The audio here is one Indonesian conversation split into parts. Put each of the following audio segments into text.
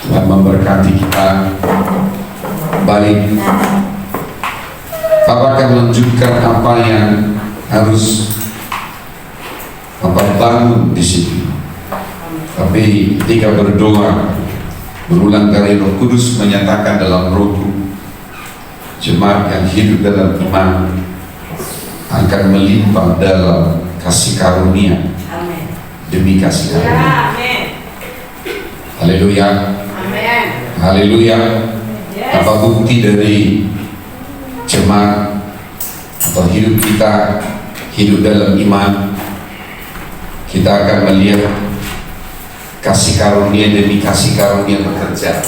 Tuhan memberkati kita balik. Bapak akan melanjutkan apa yang harus Bapak bangun di sini. Tapi ketika berdoa, berulang kali Roh Kudus menyatakan dalam rohku, jemaat yang hidup dalam iman akan melimpah dalam kasih karunia demi kasih karunia. Haleluya. Haleluya. Apa bukti dari jemaat atau hidup kita hidup dalam iman? Kita akan melihat kasih karunia demi kasih karunia bekerja.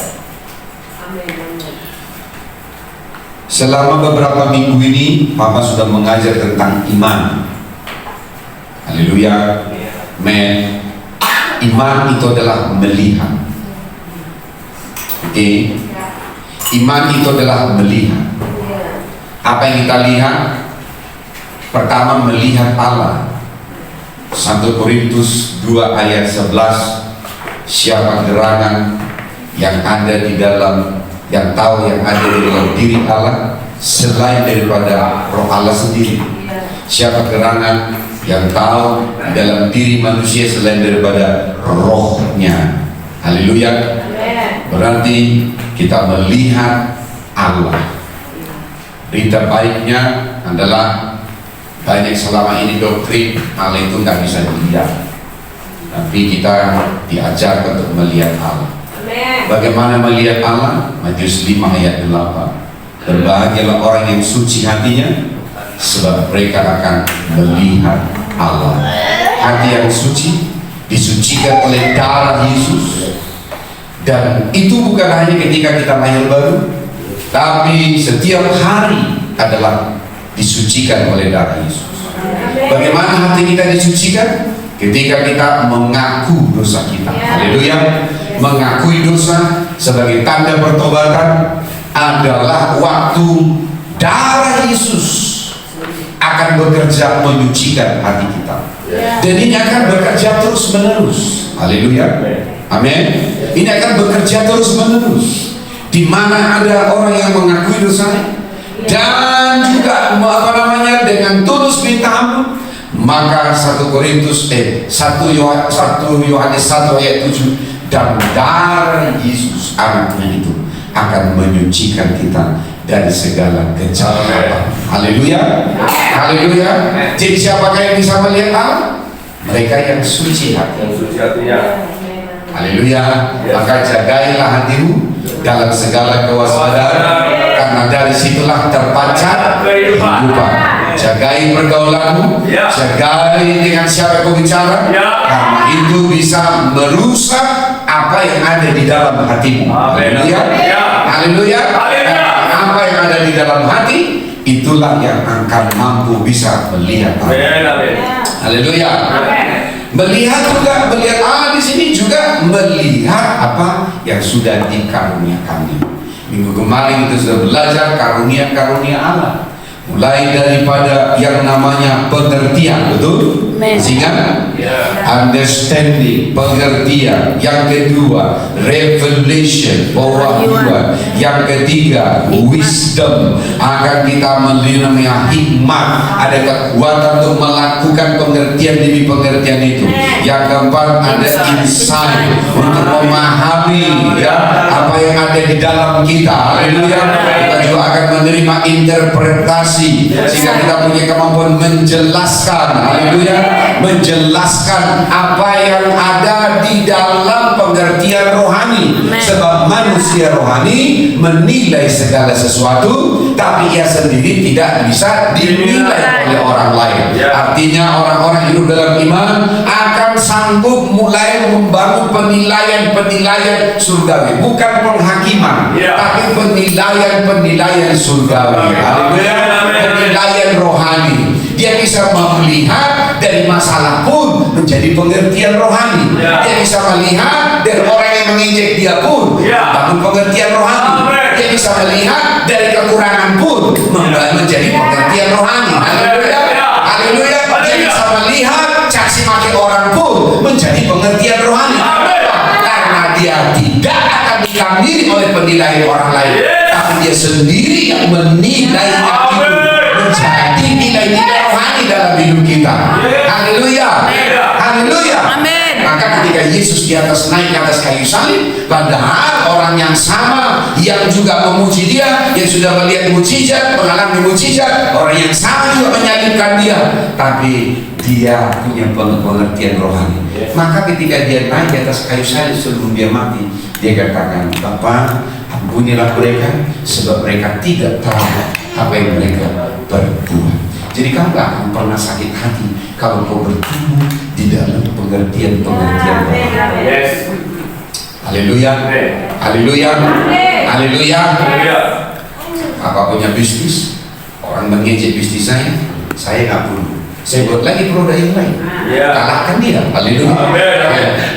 Selama beberapa minggu ini Papa sudah mengajar tentang iman. Haleluya. Men, iman itu adalah melihat. Oke. Iman itu adalah melihat. Apa yang kita lihat? Pertama, melihat Allah. 1 Korintus 2 ayat 11, siapa gerangan yang ada di dalam, yang tahu yang ada di dalam diri Allah selain daripada roh Allah sendiri? Siapa gerangan yang tahu di dalam diri manusia selain daripada rohnya? Haleluya. Berarti kita melihat Allah. Berita baiknya adalah banyak selama ini doktrin Allah itu nggak bisa dilihat, tapi kita diajar untuk melihat Allah. Bagaimana melihat Allah? Matius 5 ayat 8. Berbahagialah orang yang suci hatinya, sebab mereka akan melihat Allah. Hati yang suci disucikan oleh darah Yesus, dan itu bukan hanya ketika kita lahir baru, tapi setiap hari adalah disucikan oleh darah Yesus. Bagaimana hati kita disucikan? Ketika kita mengaku dosa kita. Haleluya. Mengakui dosa sebagai tanda pertobatan adalah waktu darah Yesus akan bekerja menyucikan hati kita. Dan ini akan bekerja terus menerus. Haleluya. Amin. Ini akan bekerja terus menerus. Di mana ada orang yang mengakui dosanya dan juga dengan tulus minta ampun, maka 1 Yohanes 1 ayat 7, dan darah Yesus anaknya itu akan menyucikan kita dari segala kejahatan. Haleluya. Haleluya. Jadi siapakah yang bisa melihat Allah? Mereka yang suci hatinya. Haleluya. Maka jagailah hatimu dalam segala kewaspadaan, karena dari situlah terpancar kehidupan. Jagai pergaulanmu, jagai dengan siapa kau bicara, karena itu bisa merusak apa yang ada di dalam hatimu. Haleluya. Haleluya. Apa yang ada di dalam hati, itulah yang akan mampu bisa melihat Allah. Haleluya. Melihat Allah di sini juga melihat apa yang sudah dikaruniakannya. Minggu kemarin kita sudah belajar karunia-karunia Allah. Mulai daripada yang namanya pengertian, betul? Sehingga understanding, pengertian. Yang kedua, revelation, pewahyuan. Yang ketiga, wisdom. Akan kita menerima hikmat, ada kekuatan untuk melakukan pengertian demi pengertian itu. Yang keempat, ada insight untuk memahami apa yang ada di dalam kita. Haleluya. Kita juga akan menerima interpretasi, sehingga kita punya kemampuan menjelaskan. Haleluya. Menjelaskan apa yang ada di dalam pengertian rohani. Sebab manusia rohani menilai segala sesuatu, tapi ia sendiri tidak bisa dinilai oleh orang lain. Artinya orang-orang hidup dalam iman akan sanggup mulai membangun penilaian surgawi, bukan penghakiman, tapi penilaian surgawi. Penilaian rohani. Dia bisa melihat dari masalah pun menjadi pengertian rohani. Dia bisa melihat dari orang yang menginjek dia pun bangun pengertian rohani. Dia bisa melihat dari kekurangan pun menjadi pengertian rohani. Haleluya. Haleluya. Dia bisa melihat caci maki orang pun menjadi pengertian rohani. Karena dia tidak akan dikambiri oleh penilaian orang lain, tapi dia sendiri yang menilainya itu menjadi nilai-nilai rohani dalam hidup kita. Haleluya, haleluya. Maka ketika Yesus di atas naik ke atas kayu salib, padahal orang yang sama yang juga memuji dia, yang sudah melihat mujizat, mengalami mujizat, orang yang sama juga menyalibkan dia, tapi dia punya pengertian rohani. Maka ketika dia naik di atas kayu salib sebelum dia mati, dia katakan, Bapa, ampunilah mereka, sebab mereka tidak tahu apa yang mereka berbuat. Jadi kamu gak akan pernah sakit hati kalau kau bertumbuh di dalam pengertian rohani. Haleluya, haleluya, haleluya. Apa punya bisnis, orang mengejek bisnis saya nggak perlu. Saya buat lagi produk yang lain, kalahkan dia. Haleluya,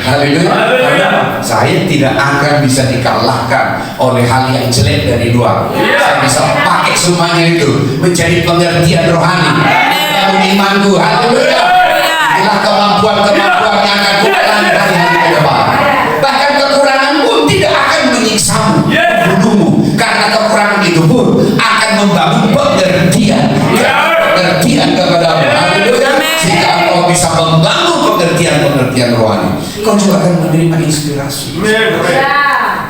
haleluya. Karena saya tidak akan bisa dikalahkan oleh hal yang jelek dari luar. Saya bisa pakai semuanya itu menjadi pengertian rohani dalam imanku. Haleluya. Inilah kemampuan-kemampuan yang akan kualami hari-hari ke depan. Bahkan kekurangan pun tidak akan menyiksamu, membunuhmu, karena kekurangan itu pun akan membangun pengertian kepadamu. Haleluya. Jika engkau bisa membangun pengertian rohani, kau juga akan menerima inspirasi.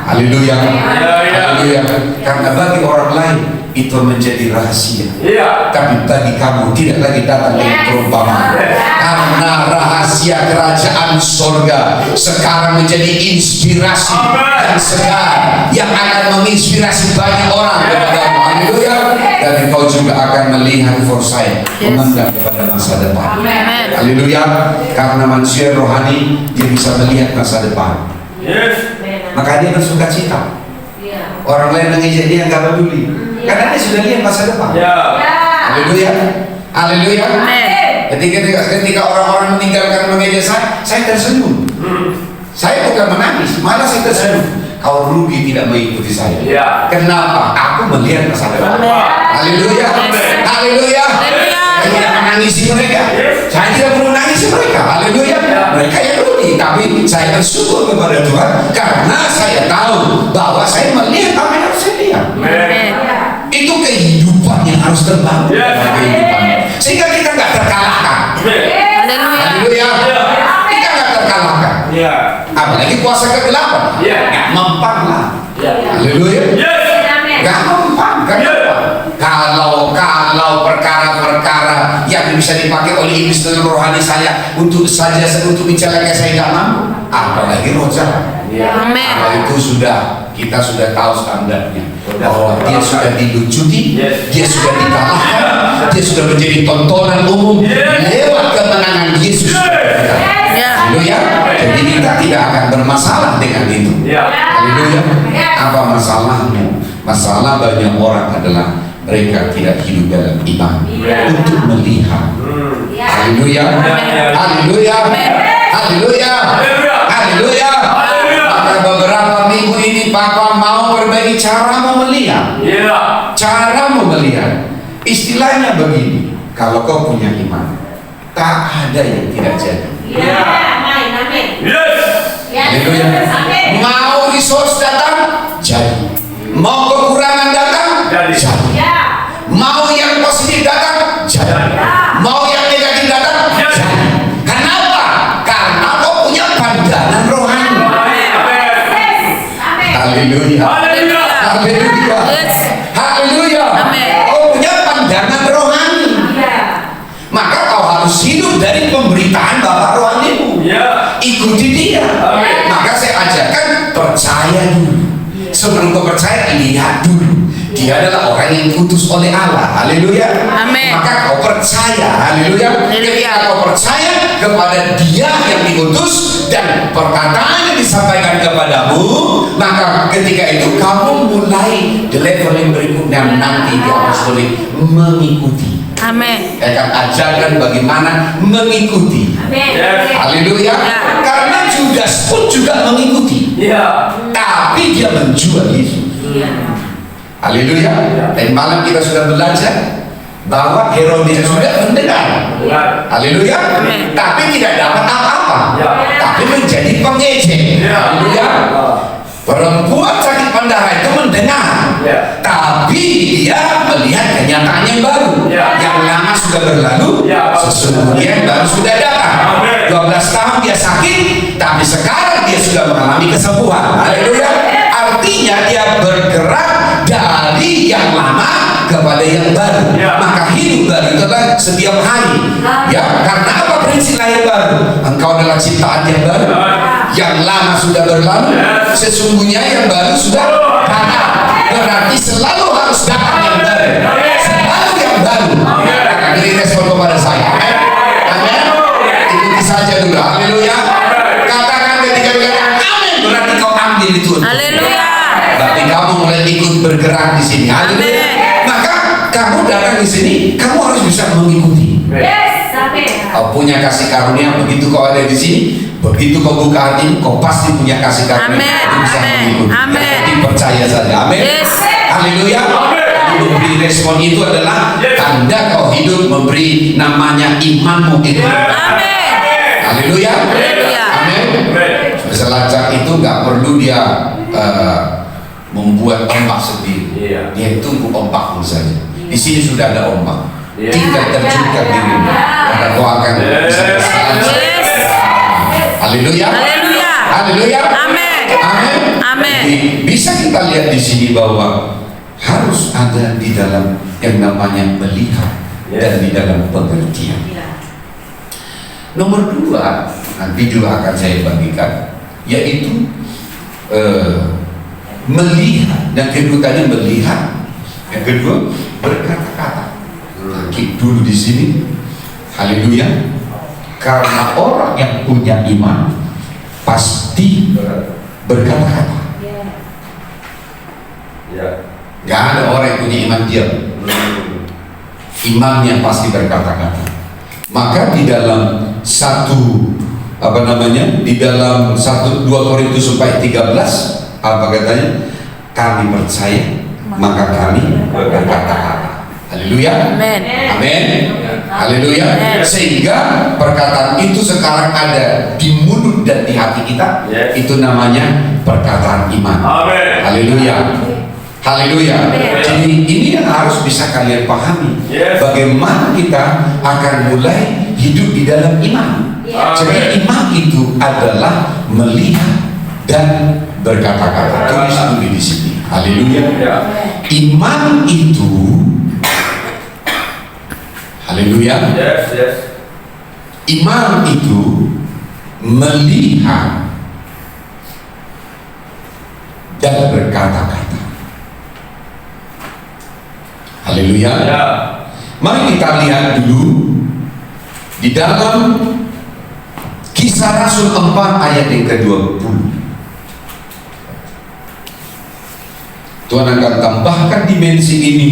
Haleluya, haleluya. Karena bagi orang lain itu menjadi rahasia, tapi bagi kamu tidak lagi datang dengan perumpamaan. Karena rahasia kerajaan sorga sekarang menjadi inspirasi yang segar, yang akan menginspirasi banyak orang kepadamu. Haleluya. Dan kau juga akan melihat foresight, memandang kepada masa depan. Haleluya. Karena manusia rohani, dia bisa melihat masa depan. Maka dia bersuka cita. Orang lain mengejek dia nggak peduli, karena dia sudah lihat masa depan. Haleluya, haleluya. Ketika orang-orang meninggalkan mengejek saya tersenyum. Saya bukan menangis, malah saya tersenyum. Kau rugi tidak mengikuti saya. Kenapa? Aku melihat masa depan. Haleluya, haleluya. Saya tidak menangisi mereka. Saya tidak perlu menangisi mereka. Haleluya. Mereka yang rugi, tapi saya bersyukur kepada Tuhan karena saya tahu bahwa saya melihat apa yang harus saya lihat. Itu kehidupan yang harus terbangun. Sehingga kita nggak terkalahkan. Haleluya. Kita nggak terkalahkan. Apalagi kuasa kegelapan. Nggak mempan lah. Haleluya. Nggak mempan. Kalau perkara-perkara yang bisa dipakai oleh iblis dengan rohani saya untuk mencelakai saya nggak mampu, apalagi roh jahat. Kalau itu kita sudah tahu standarnya, bahwa dia sudah dilucuti, dia sudah dikalahkan, dia sudah menjadi tontonan umum lewat kemenangan Yesus. Haleluya. Jadi kita tidak akan bermasalah dengan itu. Haleluya. Apa masalahmu? Masalah banyak orang adalah mereka tidak hidup dalam iman untuk melihat. Haleluya, haleluya, haleluya, haleluya. Maka beberapa minggu ini Papa mau berbagi caramu melihat. Caramu melihat. Istilahnya begini, kalau kau punya iman, tak ada yang tidak jadi. Haleluya. Mau resource datang, jadi. Mau kekurangan datang, jadi. Mau yang positif datang, jadi. Mau yang negatif datang, jadi. Kenapa? Karena kau punya pandangan rohani. Haleluya, haleluya, haleluya. Kau punya pandangan rohani. Maka kau harus hidup dari pemberitaan Bapa rohanimu. Ikuti dia. Maka saya ajarkan percaya dulu. Sebelum kau percaya, lihat dulu dia adalah orang yang diutus oleh Allah. Haleluya. Maka kau percaya. Haleluya. Ketika kau percaya kepada dia yang diutus dan perkataan yang disampaikan kepadamu, maka ketika itu kamu mulai di level yang berikutnya, nanti di apostolik mengikuti. Amin. Saya akan ajarkan bagaimana mengikuti. Haleluya. Karena Judas pun juga mengikuti. Tapi dia menjual Yesus. Haleluya. Dan malam kita sudah belajar bahwa Herodes juga mendengar. Haleluya. Tapi tidak dapat apa-apa. Tapi menjadi pengejek. Haleluya. Perempuan sakit pendarahan itu mendengar, tapi dia melihat kenyataan yang baru. Yang lama sudah berlalu, sesungguhnya yang baru sudah datang. 12 tahun dia sakit, tapi sekarang dia sudah mengalami kesembuhan. Haleluya. Artinya dia bergerak dari yang lama kepada yang baru. Maka hidup baru itu adalah setiap hari. Ya, karena apa prinsip lahir baru? Engkau adalah ciptaan yang baru. Yang lama sudah berlalu, sesungguhnya yang baru sudah datang. Berarti selalu harus datang yang baru. Selalu yang baru. Akan beri respon kepada saya. Amin. Ikuti saja dulu. Haleluya. Katakan ketika dikatakan amin, berarti kau ambil itu. Haleluya. Berarti kamu mulai ikut bergerak di sini. Haleluya. Maka kamu datang di sini, kamu harus bisa mengikuti. Yes, amin. Kau punya kasih karunia, begitu kau ada di sini, begitu kau buka hati, kau pasti punya kasih karunia. Amin. Kau bisa Amin. mengikuti. Amin. Jadi percaya saja. Amin. Yes. Haleluya. Memberi respon itu adalah tanda kau hidup memberi namanya imanmu itu. Amin. Haleluya. Haleluya. Amin. Selancar itu nggak perlu dia membuat ombak sendiri. Dia tunggu ombakmu saja. Di sini sudah ada ombak. Tinggal terjunkan dirimu, karena kau akan bisa berselancar. Haleluya. Haleluya. Haleluya. Amin. Amin. Amin. Jadi, bisa kita lihat di sini bahwa harus ada di dalam yang namanya melihat dan di dalam pengertian. Nomor 2, nanti juga akan saya bagikan, yaitu melihat. Yang kedua tadi melihat, yang kedua berkata-kata. Keep dulu di sini. Haleluya. Karena orang yang punya iman pasti berkata-kata. Gak ada orang yang punya iman diam. Imannya pasti berkata-kata. Maka di dalam di dalam 2 Korintus 4:13 apa katanya? Kami percaya, maka kami berkata-kata. Haleluya. Amin. Amin. Haleluya. Sehingga perkataan itu sekarang ada di mulut dan di hati kita. Itu namanya perkataan iman. Amin. Haleluya. Haleluya. Jadi ini yang harus bisa kalian pahami. Bagaimana kita akan mulai hidup di dalam iman. Jadi iman itu adalah melihat dan berkata-kata. Tulis dulu di sini. Haleluya. Iman itu, haleluya. Iman itu melihat dan berkata-kata. Haleluya. Mari kita lihat dulu di dalam Kisah Rasul 4 ayat yang ke-20. Tuhan akan tambahkan dimensi ini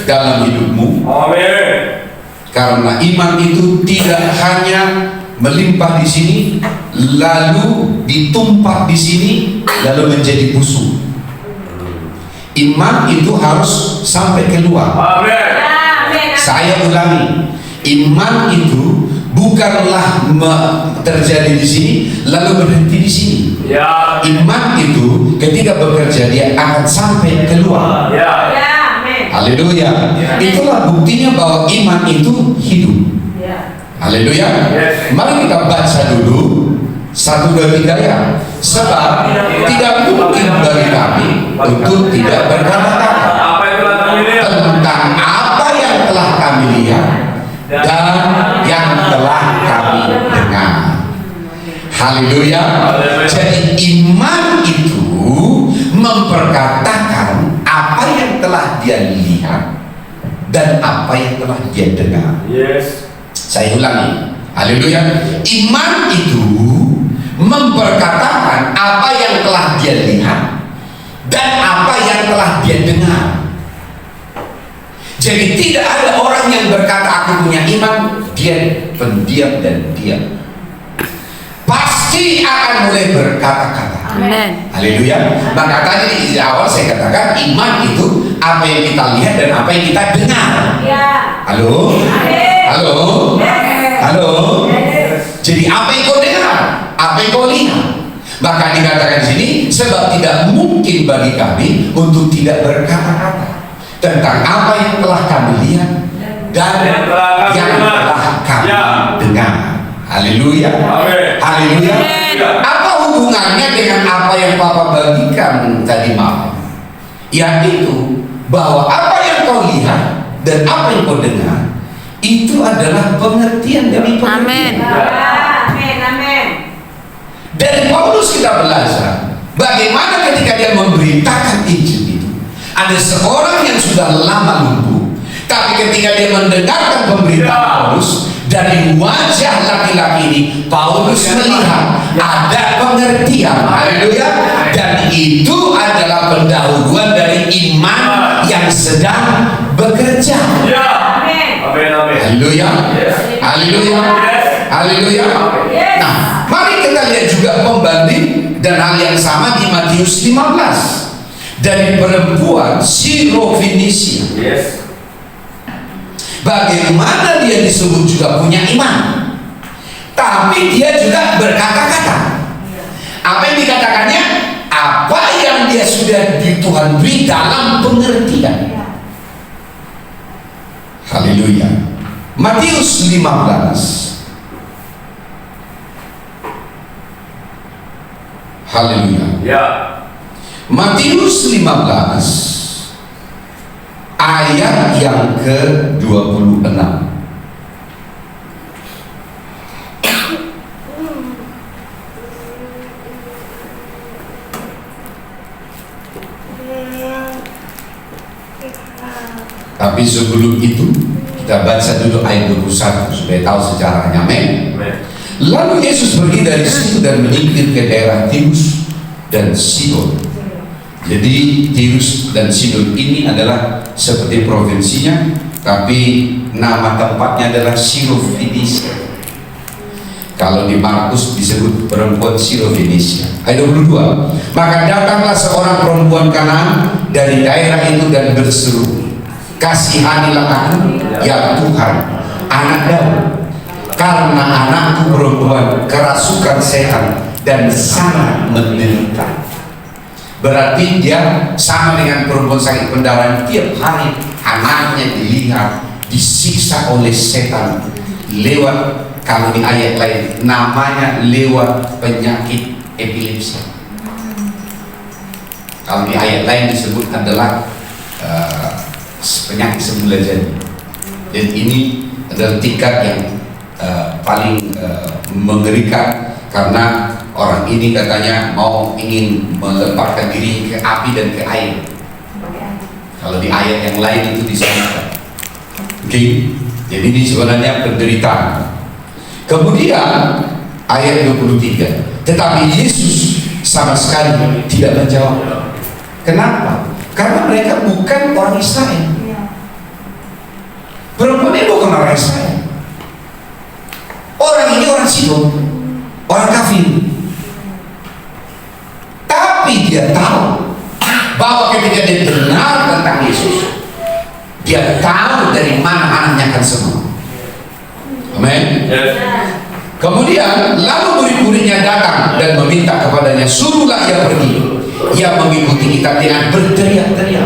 dalam hidupmu. Amin. Karena iman itu tidak hanya melimpah di sini, lalu ditumpah di sini, lalu menjadi busuk. Iman itu harus sampai keluar. Amin. Saya ulangi, iman itu bukanlah terjadi di sini lalu berhenti di sini. Iman itu ketika bekerja dia akan sampai keluar. Haleluya. Itulah buktinya bahwa iman itu hidup. Haleluya. Mari kita baca dulu 1, 2, 3 ya. Sebab tidak mungkin bagi kami untuk tidak berkata-kata tentang apa yang telah kami lihat dan yang telah kami dengar. Haleluya. Jadi iman itu memperkatakan apa yang telah dia lihat dan apa yang telah dia dengar. Saya ulangi. Haleluya. Iman itu memperkatakan apa yang telah dia lihat dan apa yang telah dia dengar. Jadi tidak ada orang yang berkata aku punya iman, dia pendiam dan diam. Pasti akan mulai berkata-kata. Amin. Haleluya. Maka tadi di awal saya katakan iman itu apa yang kita lihat dan apa yang kita dengar. Halo? Halo? Halo? Jadi apa yang kau dengar? Apa yang kau lihat? Maka dikatakan di sini, sebab tidak mungkin bagi kami untuk tidak berkata-kata tentang apa yang telah kami lihat dan yang telah kami dengar. Haleluya. Haleluya. Apa hubungannya dengan apa yang Papa bagikan tadi malam? Yaitu bahwa apa yang kau lihat dan apa yang kau dengar itu adalah pengertian dari pengertian. Amin. Amin. Dari Paulus kita belajar bagaimana ketika dia memberitakan Injil itu, ada seorang yang sudah lama lumpuh, tapi ketika dia mendengarkan pemberitaan Paulus, dari wajah laki-laki ini Paulus melihat ada pengertian. Haleluya. Dan itu adalah pendahuluan dari iman yang sedang bekerja. Haleluya. Haleluya. Haleluya. Nah, mari kita lihat juga pembanding dan hal yang sama di Matius 15 dari perempuan Sirofenisia. Bagaimana dia disebut juga punya iman, tapi dia juga berkata-kata. Apa yang dikatakannya? Apa yang dia sudah di Tuhan beri dalam pengertian. Haleluya. Matius 15. Haleluya. Matius 15 ayat yang ke-26. Tapi sebelum itu kita baca dulu ayat 21 supaya tahu sejarahnya. Amin. Lalu Yesus pergi dari situ dan menyingkir ke daerah Tirus dan Sidon. Jadi Tirus dan Sidon ini adalah seperti provinsinya, tapi nama tempatnya adalah Sirofenisia. Kalau di Markus disebut perempuan Sirofenisia. Ayat 22. Maka datanglah seorang perempuan Kanaan dari daerah itu dan berseru, kasihanilah aku, ya Tuhan, anak Daud, karena anakku perempuan kerasukan setan dan sangat menderita. Berarti dia sama dengan perempuan sakit pendarahan. Tiap hari anaknya dilihat disiksa oleh setan lewat, kalau di ayat lain namanya lewat penyakit epilepsi. Kalau di ayat lain disebut adalah penyakit semula jadi. Dan ini adalah tingkat yang paling mengerikan, karena orang ini katanya ingin melemparkan diri ke api dan ke air. Kalau di ayat yang lain itu disebutkan. Oke. Jadi ini sebenarnya penderitaan. Kemudian ayat 23. Tetapi Yesus sama sekali tidak menjawab. Kenapa? Karena mereka bukan orang Israel. Perempuan ini bukan orang Israel. Orang ini orang Sidon, orang kafir. Tapi dia tahu bahwa ketika dia dengar tentang Yesus, dia tahu dari mana anaknya akan sembuh. Amin. Kemudian lalu murid-muridnya datang dan meminta kepadanya, suruhlah ia pergi. Ia mengikuti kita dengan berteriak-teriak.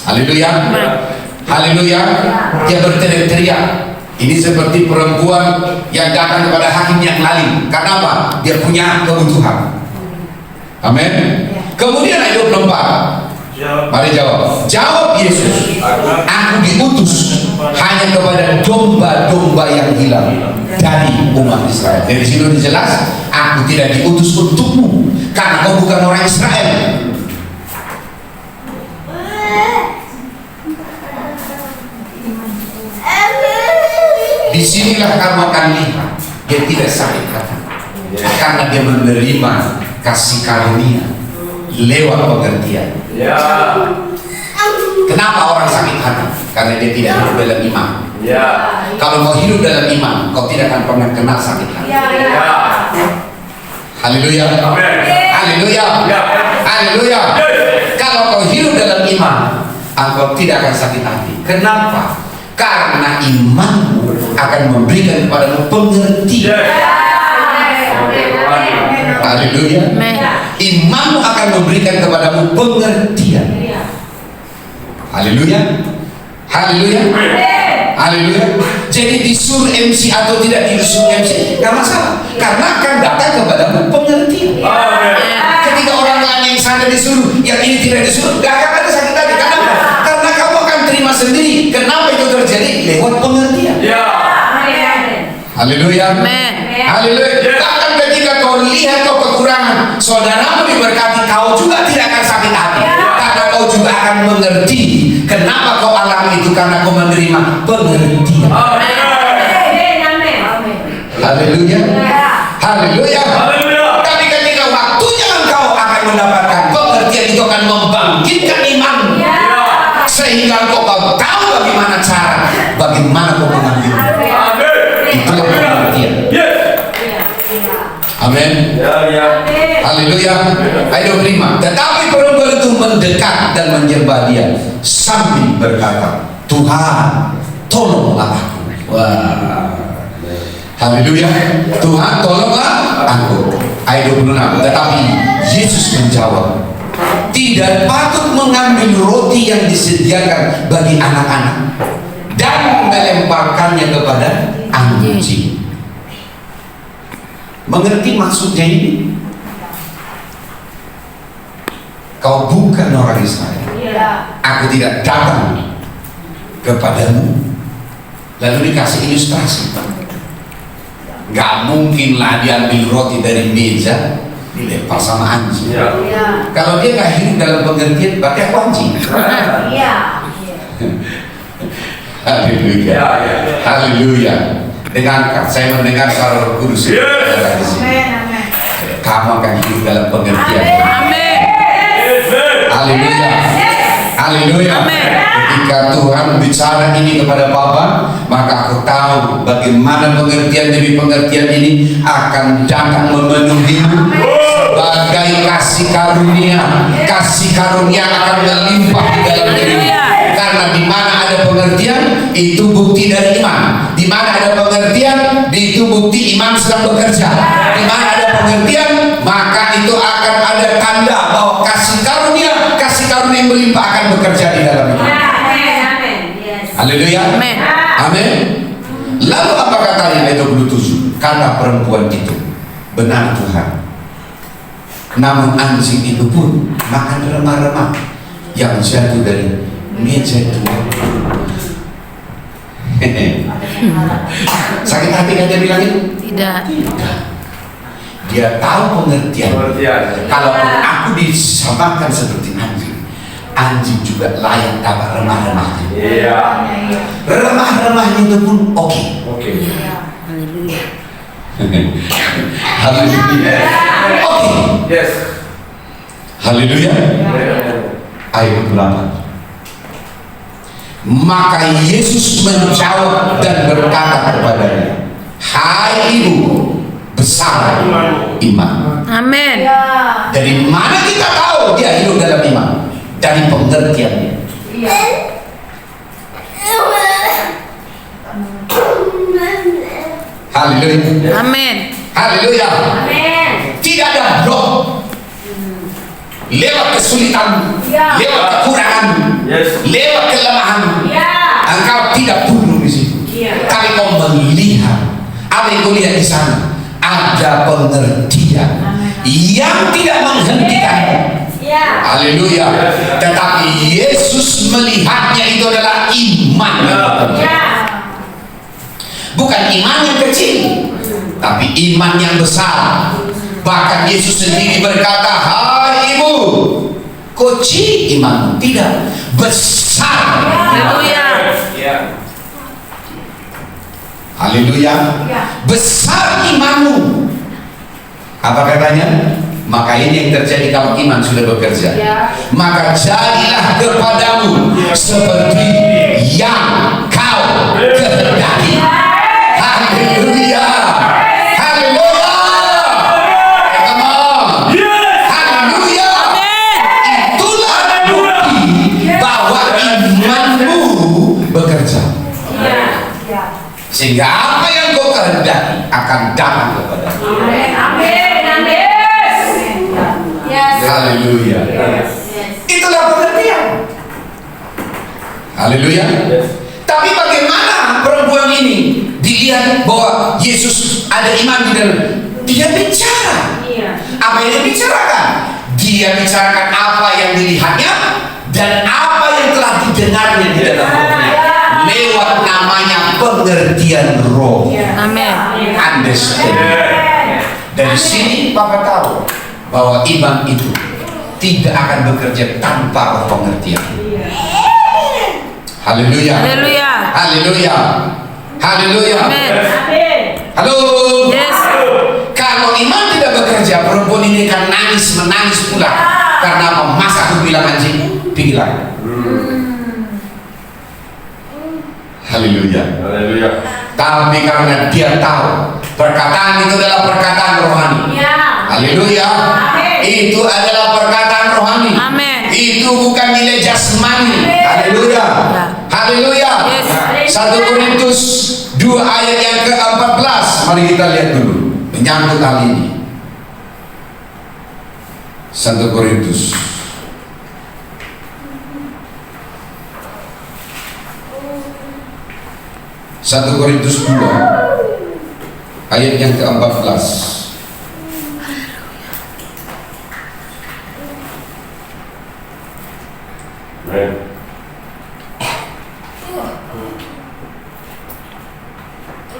Haleluya. Haleluya. Dia berteriak-teriak. Ini seperti perempuan yang datang kepada hakim yang lalim. Karena apa? Dia punya kebutuhan. Amin. Kemudian ayat 24. Mari jawab. Jawab Yesus, aku diutus hanya kepada domba-domba yang hilang dari umat Israel. Dari sini jelas, aku tidak diutus untukmu karena kau bukan orang Israel. Disinilah kamu akan lihat dia tidak sakit hati, karena dia menerima kasih karunia lewat pengertian. Kenapa orang sakit hati? Karena dia tidak hidup dalam iman. Kalau mau hidup dalam iman, kau tidak akan pernah kenal sakit hati. Haleluya. Haleluya. Haleluya. Kalau kau hidup dalam iman, engkau tidak akan sakit hati. Kenapa? Karena imanmu akan memberikan kepadamu pengertian. Haleluya. Amen. Imanmu akan memberikan kepadamu pengertian. Haleluya. Haleluya. Haleluya. Jadi disuruh MC atau tidak disuruh MC nggak masalah, karena akan datang kepadamu pengertian. Ketika orang lain yang sana disuruh, yang ini tidak disuruh, nggak akan ada sakit hati. Kenapa? Karena kamu akan terima sendiri. Kenapa itu terjadi? Lewat pengertian. Haleluya. Amen. Haleluya. Bahkan ketika kau lihat kau kekurangan, saudaramu diberkati, kau juga tidak akan sakit hati. Karena kau juga akan mengerti kenapa kau alami itu, karena kau menerima pengertian. Haleluya. Haleluya. Tapi ketika waktunya engkau akan mendapatkan pengertian, itu akan membangkitkan iman, sehingga engkau tahu bagaimana cara, bagaimana kau mengambil. Itulah pengertian. Amin. Haleluya. Ayat 25. Tetapi perempuan itu mendekat dan menyembah dia sambil berkata, Tuhan, tolonglah aku. Wah. Haleluya. Tuhan, tolonglah aku. Ayat 26. Tetapi Yesus menjawab, tidak patut mengambil roti yang disediakan bagi anak-anak dan melemparkannya kepada anjing. Mengerti maksudnya ini? Kau bukan orang Israel. Aku tidak datang kepadamu lalu dikasih ilustrasi. Gak mungkinlah diambil roti dari meja dilempar sama anjing. Kalau dia gak hidup dalam pengertian, berarti aku anjing. Haleluya. Haleluya. Dengarkan, saya mendengar suara Roh Kudus. Kamu akan hidup dalam pengertian. Amin. Haleluya. Haleluya. Ketika Tuhan bicara ini kepada Bapa, maka aku tahu bagaimana pengertian demi pengertian ini akan datang memenuhimu sebagai kasih karunia. Kasih karunia akan melimpah di dalam dirimu. Karena di mana ada pengertian, itu bukti dari iman. Di mana ada pengertian, itu bukti iman sedang bekerja. Di mana ada pengertian, maka itu akan ada tanda bahwa kasih karunia yang melimpah akan bekerja di dalam iman. Haleluya. Amin. Amin. Lalu apa katanya ayat 27? Kata perempuan itu, benar Tuhan, namun anjing itu pun makan remah-remah yang jatuh dari meja Tuhan. Sakit hati kan dia bilang itu? Tidak. Dia tahu pengertian. Kalaupun aku disamakan seperti anjing, anjing juga layak dapat remah-remahnya. Remah-remahnya itu pun oke. Haleluya. Haleluya. Oke. Haleluya. Ayat 28. Maka Yesus menjawab dan berkata kepadanya, hai ibu, besar iman. Amin. Dari mana kita tahu dia hidup dalam iman? Dari pengertiannya. Haleluya. Amin. Haleluya. Tidak ada blok. Lewat kesulitan, lewat kekurangan, lewat kelemahan, engkau tidak turun di situ. Tapi kau melihat apa yang kau lihat di sana, ada pengertian yang tidak menghentikan. Haleluya. Tetapi Yesus melihatnya itu adalah iman. Bukan iman yang kecil, tapi iman yang besar. Bahkan Yesus sendiri berkata, hai ibu, kecil imanmu. Tidak, besar. Haleluya. Haleluya. Besar imanmu. Apa katanya? Maka ini yang terjadi kalau iman sudah bekerja. Maka jadilah kepadamu seperti yang kau kehendaki. Haleluya. Haleluya. Come on. Haleluya. Itulah bukti bahwa imanmu bekerja. Sehingga apa yang kau kehendaki akan datang kepadamu. Haleluya. Itulah pengertian. Haleluya. Tapi bagaimana perempuan ini dilihat bahwa Yesus ada iman di dalam? Dia bicara. Apa yang dia bicarakan? Dia bicarakan apa yang dilihatnya dan apa yang telah didengarnya di dalam rohnya. Lewat namanya pengertian roh. Amin. Understand. Dari sini Papa tahu bahwa iman itu tidak akan bekerja tanpa pengertian. Haleluya. Haleluya. Haleluya. Haleluya. Amin. Halo. Yes. Kalau iman tidak bekerja, perempuan ini akan menangis pula. Karena apa? Masa aku bilang anjing, bilang. Haleluya. Haleluya. Tapi karena dia tahu perkataan itu adalah perkataan rohani. Haleluya. Itu adalah perkataan rohani. Amin. Itu bukan nilai jasmani. Haleluya. Haleluya. Yes. 1 Korintus 2 ayat yang ke-14. Mari kita lihat dulu menyangkut hal ini. 1 Korintus 1 Korintus 2 ayat yang ke-14.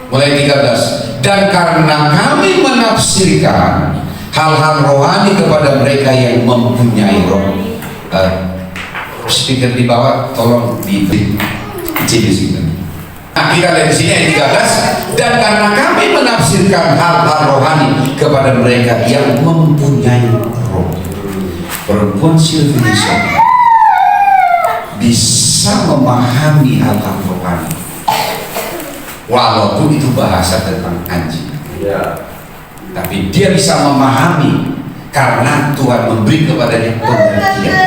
Mulai 13. Dan karena kami menafsirkan hal-hal rohani kepada mereka yang mempunyai roh. Speaker di bawah tolong di sini. Nah, kita lihat di sini ayat 13. Dan karena kami menafsirkan hal-hal rohani kepada mereka yang mempunyai roh. Perempuan Silvanus bisa memahami hal-hal rohani, walaupun itu bahasa tentang anjing. Tapi dia bisa memahami karena Tuhan memberi kepadanya pengertian.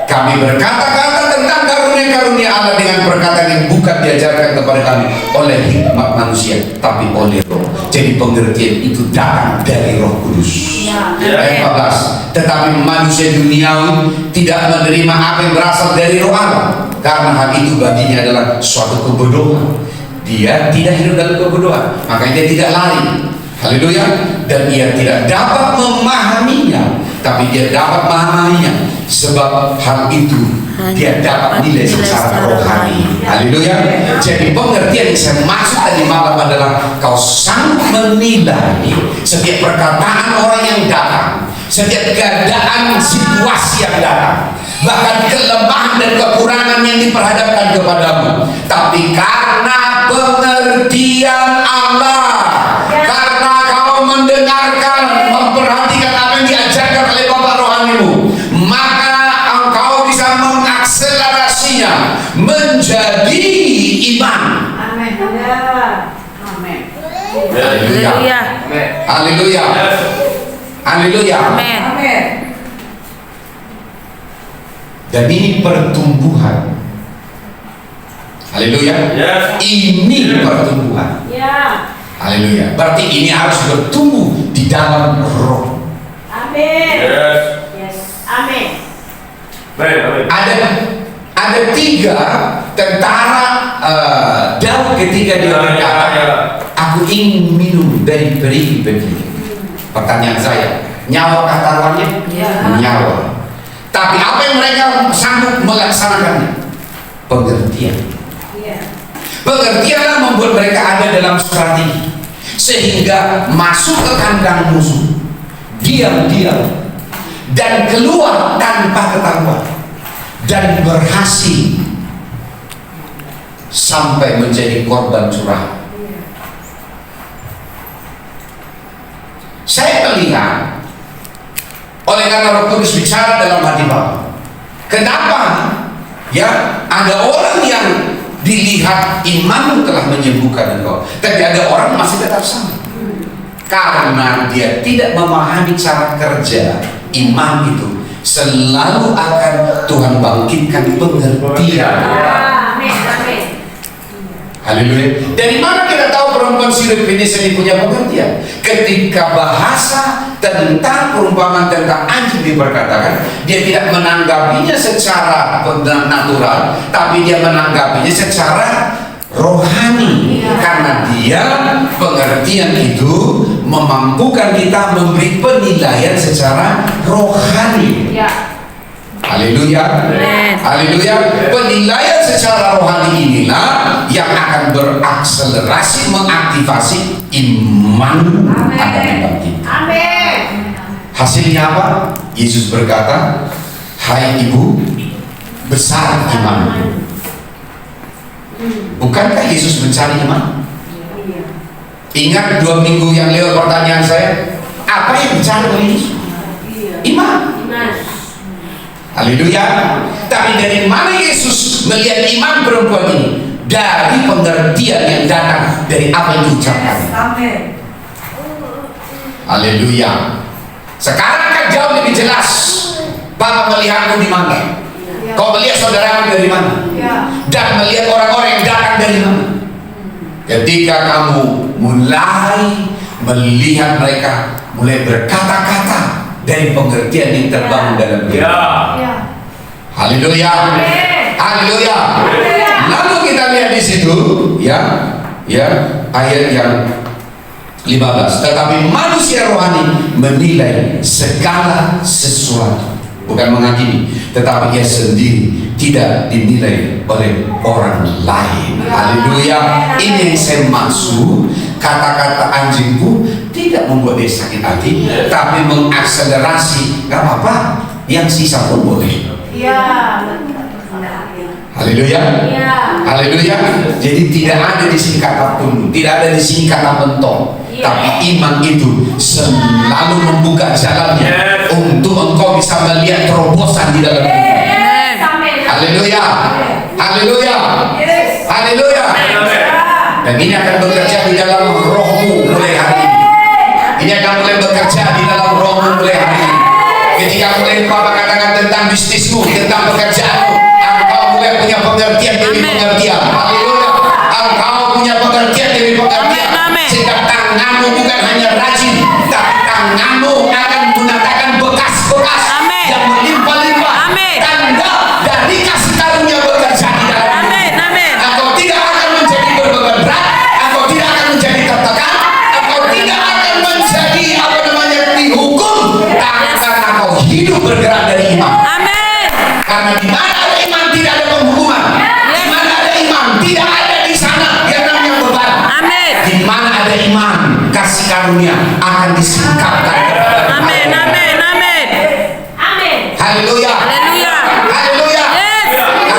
Kami berkata-kata tentang karunia-karunia Allah dengan perkataan yang bukan diajarkan kepada kami oleh hikmat manusia, tapi oleh roh. Jadi pengertian itu datang dari Roh Kudus. Ayat 14. Tetapi manusia duniawi tidak menerima apa yang berasal dari roh Allah, karena hal itu baginya adalah suatu kebodohan. Dia tidak hidup dalam kebodohan, makanya dia tidak lari. Haleluya. Dan dia tidak dapat memahaminya, tapi dia dapat memahaminya sebab hal itu dia dapat nilai secara rohani. Haleluya. Jadi pengertian yang saya maksud tadi malam adalah kau sanggup menilai setiap perkataan orang yang datang, setiap keadaan situasi yang datang, bahkan kelemahan dan kekurangan yang diperhadapkan kepadamu. Tapi karena pengertian Allah, karena kau mendengarkan, memperhatikan apa yang diajarkan oleh bapak rohanimu, maka engkau bisa mengakselerasinya menjadi iman. Amin. Amin. Haleluya. Haleluya. Haleluya. Amin. Amin. Dan ini pertumbuhan. Haleluya. Ini pertumbuhan. Haleluya. Berarti ini harus bertumbuh di dalam roh. Amin. Amin. Ada 3 tentara Daud ketika dia berkata, aku ingin minum dari perigi Betlehem. Pertanyaan saya, nyawa taruhannya? Nyawa. Tapi apa yang mereka sanggup melaksanakannya? Pengertian. Pengertianlah membuat mereka ada dalam strategi, sehingga masuk ke kandang musuh diam-diam dan keluar tanpa ketahuan, dan berhasil sampai menjadi korban curahan. Saya melihat oleh karena Roh Kudus bicara dalam hati Bapak, kenapa ya ada orang yang dilihat iman telah menyembuhkan engkau, tapi ada orang masih tetap sama karena dia tidak memahami cara kerja iman itu. Selalu akan Tuhan bangkitkan pengertian. Haleluya. Dari mana kita tahu perempuan Sirofenis ini punya pengertian? Ketika bahasa tentang perumpamaan tentang anjing diperkatakan, dia tidak menanggapinya secara natural, tapi dia menanggapinya secara rohani. Karena dia pengertian itu memampukan kita memberi penilaian secara rohani. Haleluya. Haleluya. Penilaian secara rohani inilah yang akan berakselerasi, mengaktifasi iman akan dibangkitkan. Amin. Hasilnya apa? Yesus berkata, hai ibu, besar imanmu. Bukankah Yesus mencari iman? Ingat 2 minggu yang lewat pertanyaan saya, apa yang dicari oleh Yesus? Iman. Haleluya. Tapi dari mana Yesus melihat iman perempuan ini? Dari pengertian yang datang dari apa yang diucapkan. Haleluya. Sekarang kan jauh lebih jelas. Papa melihatmu di mana? Kau melihat saudaramu dari mana? Dan melihat orang-orang yang datang dari mana? Ketika kamu mulai melihat mereka mulai berkata-kata dari pengertian yang terbangun dalam diri. Haleluya. Haleluya. Lalu kita lihat di situ, ayat yang 15. Tetapi manusia rohani menilai segala sesuatu, bukan menghakimi, tetapi ia sendiri tidak dinilai oleh orang lain. Haleluya. Ini yang saya maksud. Kata-kata anjingku tidak membuat dia sakit hati, tapi mengakselerasi. Gak apa-apa, yang sisa pun boleh. Haleluya. Haleluya. Jadi tidak ada di sini kata pun, tidak ada di sini kata mentok. Tapi iman itu selalu membuka jalannya untuk engkau bisa melihat terobosan di dalam hidup. Haleluya. Haleluya. Haleluya. Dan ini akan bekerja di dalam rohmu mulai hari ini. Ini akan mulai bekerja di dalam rohmu mulai hari ini. Ketika mulai Bapak katakan tentang bisnismu, tentang pekerjaanmu, engkau mulai punya pengertian demi pengertian. Haleluya. Engkau punya pengertian demi pengertian. Sehingga tanganmu bukan hanya rajin, tapi tanganmu akan menggunakan bekas-bekas yang melimpah-limpah. Tanda dari kasih karunia bekerja di dalam hidup. Engkau tidak akan menjadi berbeban berat, engkau tidak akan menjadi tertekan, engkau tidak akan menjadi dihukum, karena engkau hidup bergerak dari iman. Karena di mana ada iman tidak ada penghukuman. Di mana ada iman tidak ada di sana yang namanya beban. Di mana ada iman, kasih karunia akan disingkapkan. Amin. Amin. Amin. Haleluya. Haleluya. Haleluya.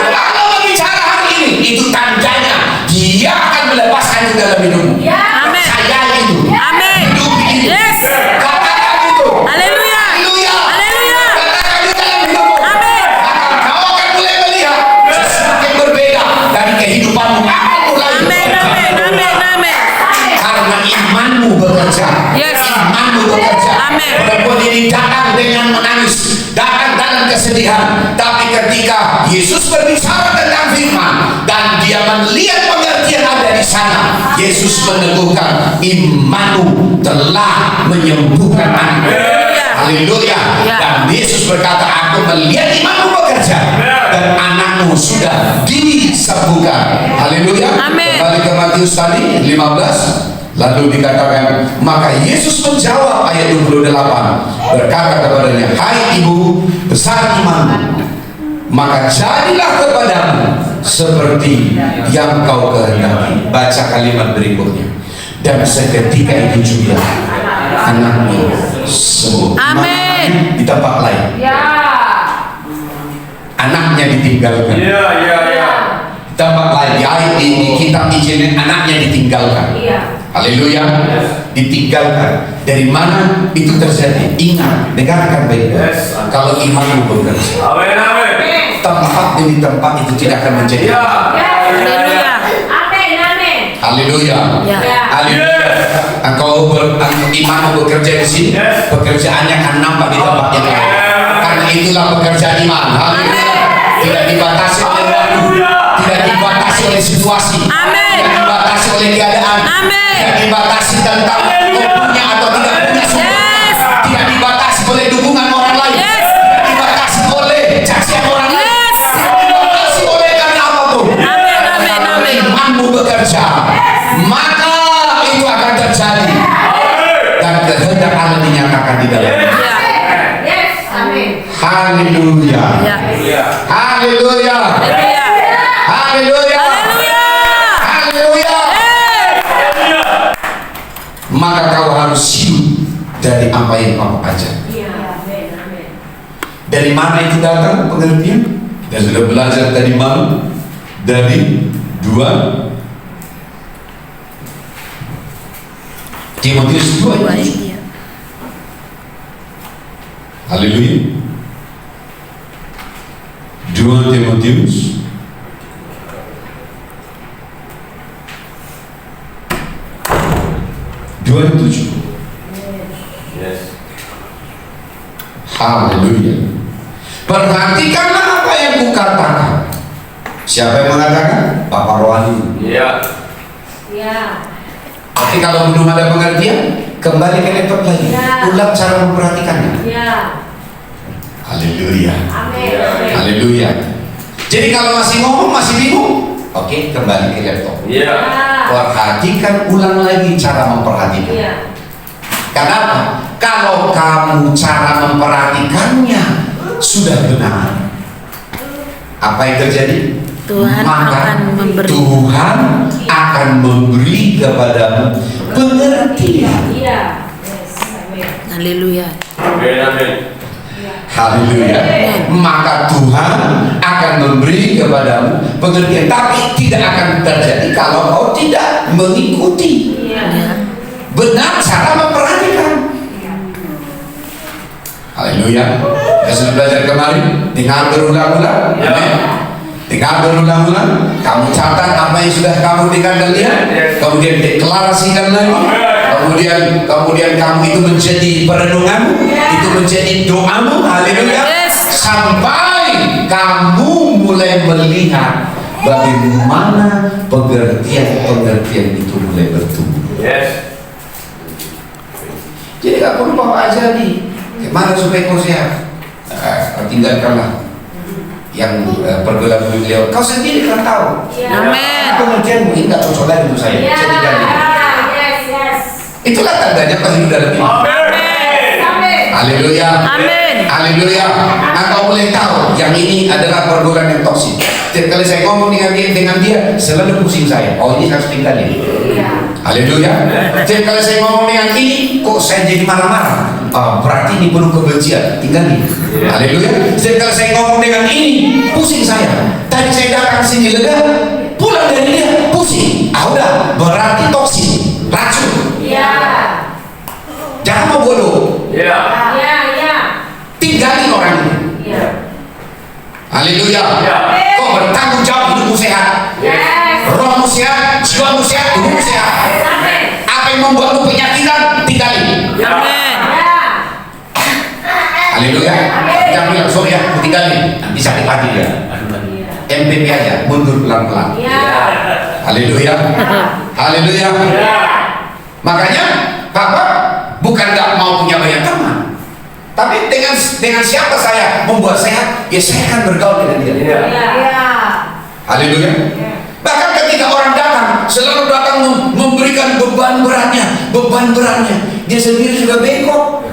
Nah, kalau berbicara hari ini, itu tandanya dia akan melepaskan itu dalam hidupmu. Amin. Saya itu. Amin. Hidup ini. Yes. Katakan itu. Haleluya. Haleluya. Haleluya. Katakan itu dalam hidupmu. Amin. Maka kau akan mulai melihat sesuatu yang berbeda dari kehidupanmu. Akan mulai Amin. Amin. Amin. Amin. karena imanmu bekerja. Yes. Imanmu bekerja. Amin. Perempuan ini datang dengan menangis, datang dalam kesedihan, tapi ketika Yesus berbicara tentang firman dan dia melihat pengertian ada di sana, Yesus meneguhkan imanmu telah menyembuhkan anakmu. Haleluya. Dan Yesus berkata, aku melihat imanmu bekerja dan anakmu sudah disembuhkan. Haleluya. Amin. Kembali ke Matius tadi 15. Lalu dikatakan, maka Yesus menjawab ayat 28, berkata kepadanya, hai ibu, besar imanmu, maka jadilah kepadamu seperti yang kau kehendaki. Baca kalimat berikutnya. Dan seketika itu juga anakmu sembuh. Amin. Di tempat lain anaknya ditinggalkan. Di tempat lain di kitab Injil anaknya ditinggalkan. Haleluya. Ditinggalkan. Dari mana itu terjadi? Ingat, dengarkan baik-baik. Kalau imanmu bekerja, tempat demi tempat itu tidak akan menjadi. Haleluya. Haleluya. Haleluya. Engkau imanmu bekerja di sini, pekerjaannya akan nampak di tempat yang lain. Karena itulah pekerjaan iman. Haleluya. Tidak dibatasi oleh waktu, tidak dibatasi oleh situasi, tidak dibatasi oleh keadaan, tidak dibatasi tentang punya atau tidak punya sumber, tidak dinyatakan di dalamnya. Yes. Amin. Haleluya. Ya. Haleluya. Haleluya. Haleluya. Haleluya. Haleluya. Maka kau harus hidup dari apa yang kau ajar. Amin. Dari mana itu datang pengertian? Kita sudah belajar tadi malam dari 2 Timotius 2 Dua ayat 7. ini ya. Haleluya. 2 Timotius 2:7. Haleluya. Perhatikanlah apa yang kukatakan. Siapa yang mengatakan? Bapak rohani. Ya. Tapi kalau belum ada pengertian, kembali ke laptop lagi. Ya. Ulang cara memperhatikannya. Haleluya. Amin. Haleluya. Jadi kalau masih ngomong masih bingung, oke, kembali ke laptop. Perhatikan ulang lagi cara memperhatikan. Kenapa? Kalau kamu cara memperhatikannya sudah benar, apa yang terjadi? Tuhan Maka akan memberi. Tuhan akan memberi kepadamu pengertian. Haleluya. Haleluya. Maka Tuhan akan memberi kepadamu pengertian. Tapi tidak akan terjadi kalau kau tidak mengikuti Ya. benar cara memperhatikan. Haleluya. Kita sudah belajar kemarin dengan berulang-ulang. Amin. Dengan berulang-ulang, kamu catat apa yang sudah kamu dengar dan lihat, kemudian deklarasikan lagi, kemudian kamu itu menjadi perenunganmu, itu menjadi doamu. Haleluya. Sampai kamu mulai melihat bagaimana pengertian itu mulai bertumbuh. Jadi gak perlu bawa aja nih gimana supaya kau sehat. Tinggalkanlah yang pergaulan beliau. Kau sendiri kan tahu. Amin. Pengertianmu ini gak cocok lagi untuk saya. Saya tinggalkan. Itulah tandanya kau hidup dalam ini. Haleluya. Amin. Haleluya. Engkau boleh tahu yang ini adalah pergaulan yang toksik. Setiap kali saya ngomong dengan dia selalu pusing saya. Oh, ini harus tinggalin. Haleluya. Setiap kali saya ngomong dengan ini, kok saya jadi marah-marah? Berarti ini penuh kebencian. Tinggalin. Haleluya. Setiap kali saya ngomong dengan ini, pusing saya. Tadi saya datang sini lega, pulang dari dia pusing. Udah, berarti toksik, racun. Jangan mau bodoh. Tinggalin orang itu. Haleluya. Kau bertanggung jawab hidupmu sehat. Rohmu sehat, jiwamu sehat, tubuhmu sehat. Apa yang membuatmu penyakitan, tinggalin. Amin. Haleluya. Jangan bilang, sorry ya, aku tinggalin. Nanti sakit hati dia. MPP aja, mundur pelan-pelan. Haleluya. Haleluya. Makanya, Bapak bukan gak mau punya banyak teman, tapi dengan siapa saya membuat sehat, ya saya akan bergaul dengan dia. Haleluya. Bahkan ketika orang datang, selalu datang memberikan beban beratnya, dia sendiri juga bengkok.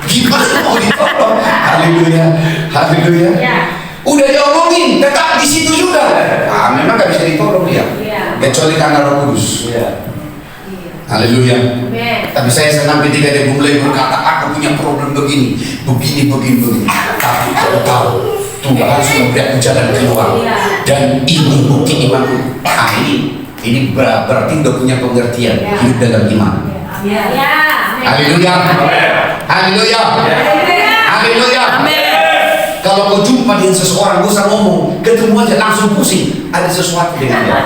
Gimana mau ditolong? Haleluya. Haleluya. Udah diomongin, tetap di situ juga. Memang gak bisa ditolong dia, kecuali karena Roh Kudus. Haleluya. Tapi saya senang ketika dia mulai berkata, aku punya problem begini. Tapi kau tahu, Tuhan sudah beri aku jalan keluar. Dan ini bukti imanku. Ini berarti udah punya pengertian hidup dalam iman. Haleluya. Haleluya. Haleluya. Kalau kau jumpa dengan seseorang, gak usah ngomong, ketemu aja langsung pusing. Ada sesuatu dengan dia.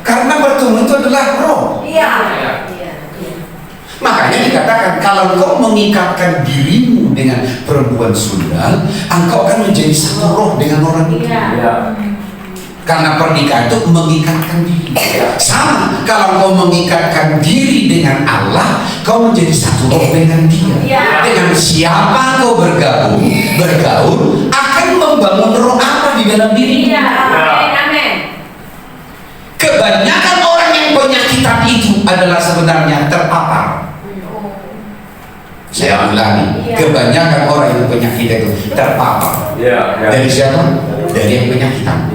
Karena bertemu itu adalah roh. Makanya dikatakan kalau engkau mengikatkan dirimu dengan perempuan sundal, engkau akan menjadi satu roh dengan orang itu. Karena pernikahan itu mengikatkan diri. Sama kalau engkau mengikatkan diri dengan Allah, kau menjadi satu roh dengan Dia. Dengan siapa kau bergaul akan membangun roh apa di dalam diri. Kebanyakan orang yang penyakit penyakitan itu adalah sebenarnya terpapar. Saya ulangi, kebanyakan orang yang penyakitan itu terpapar. Dari siapa? Dari yang penyakitan.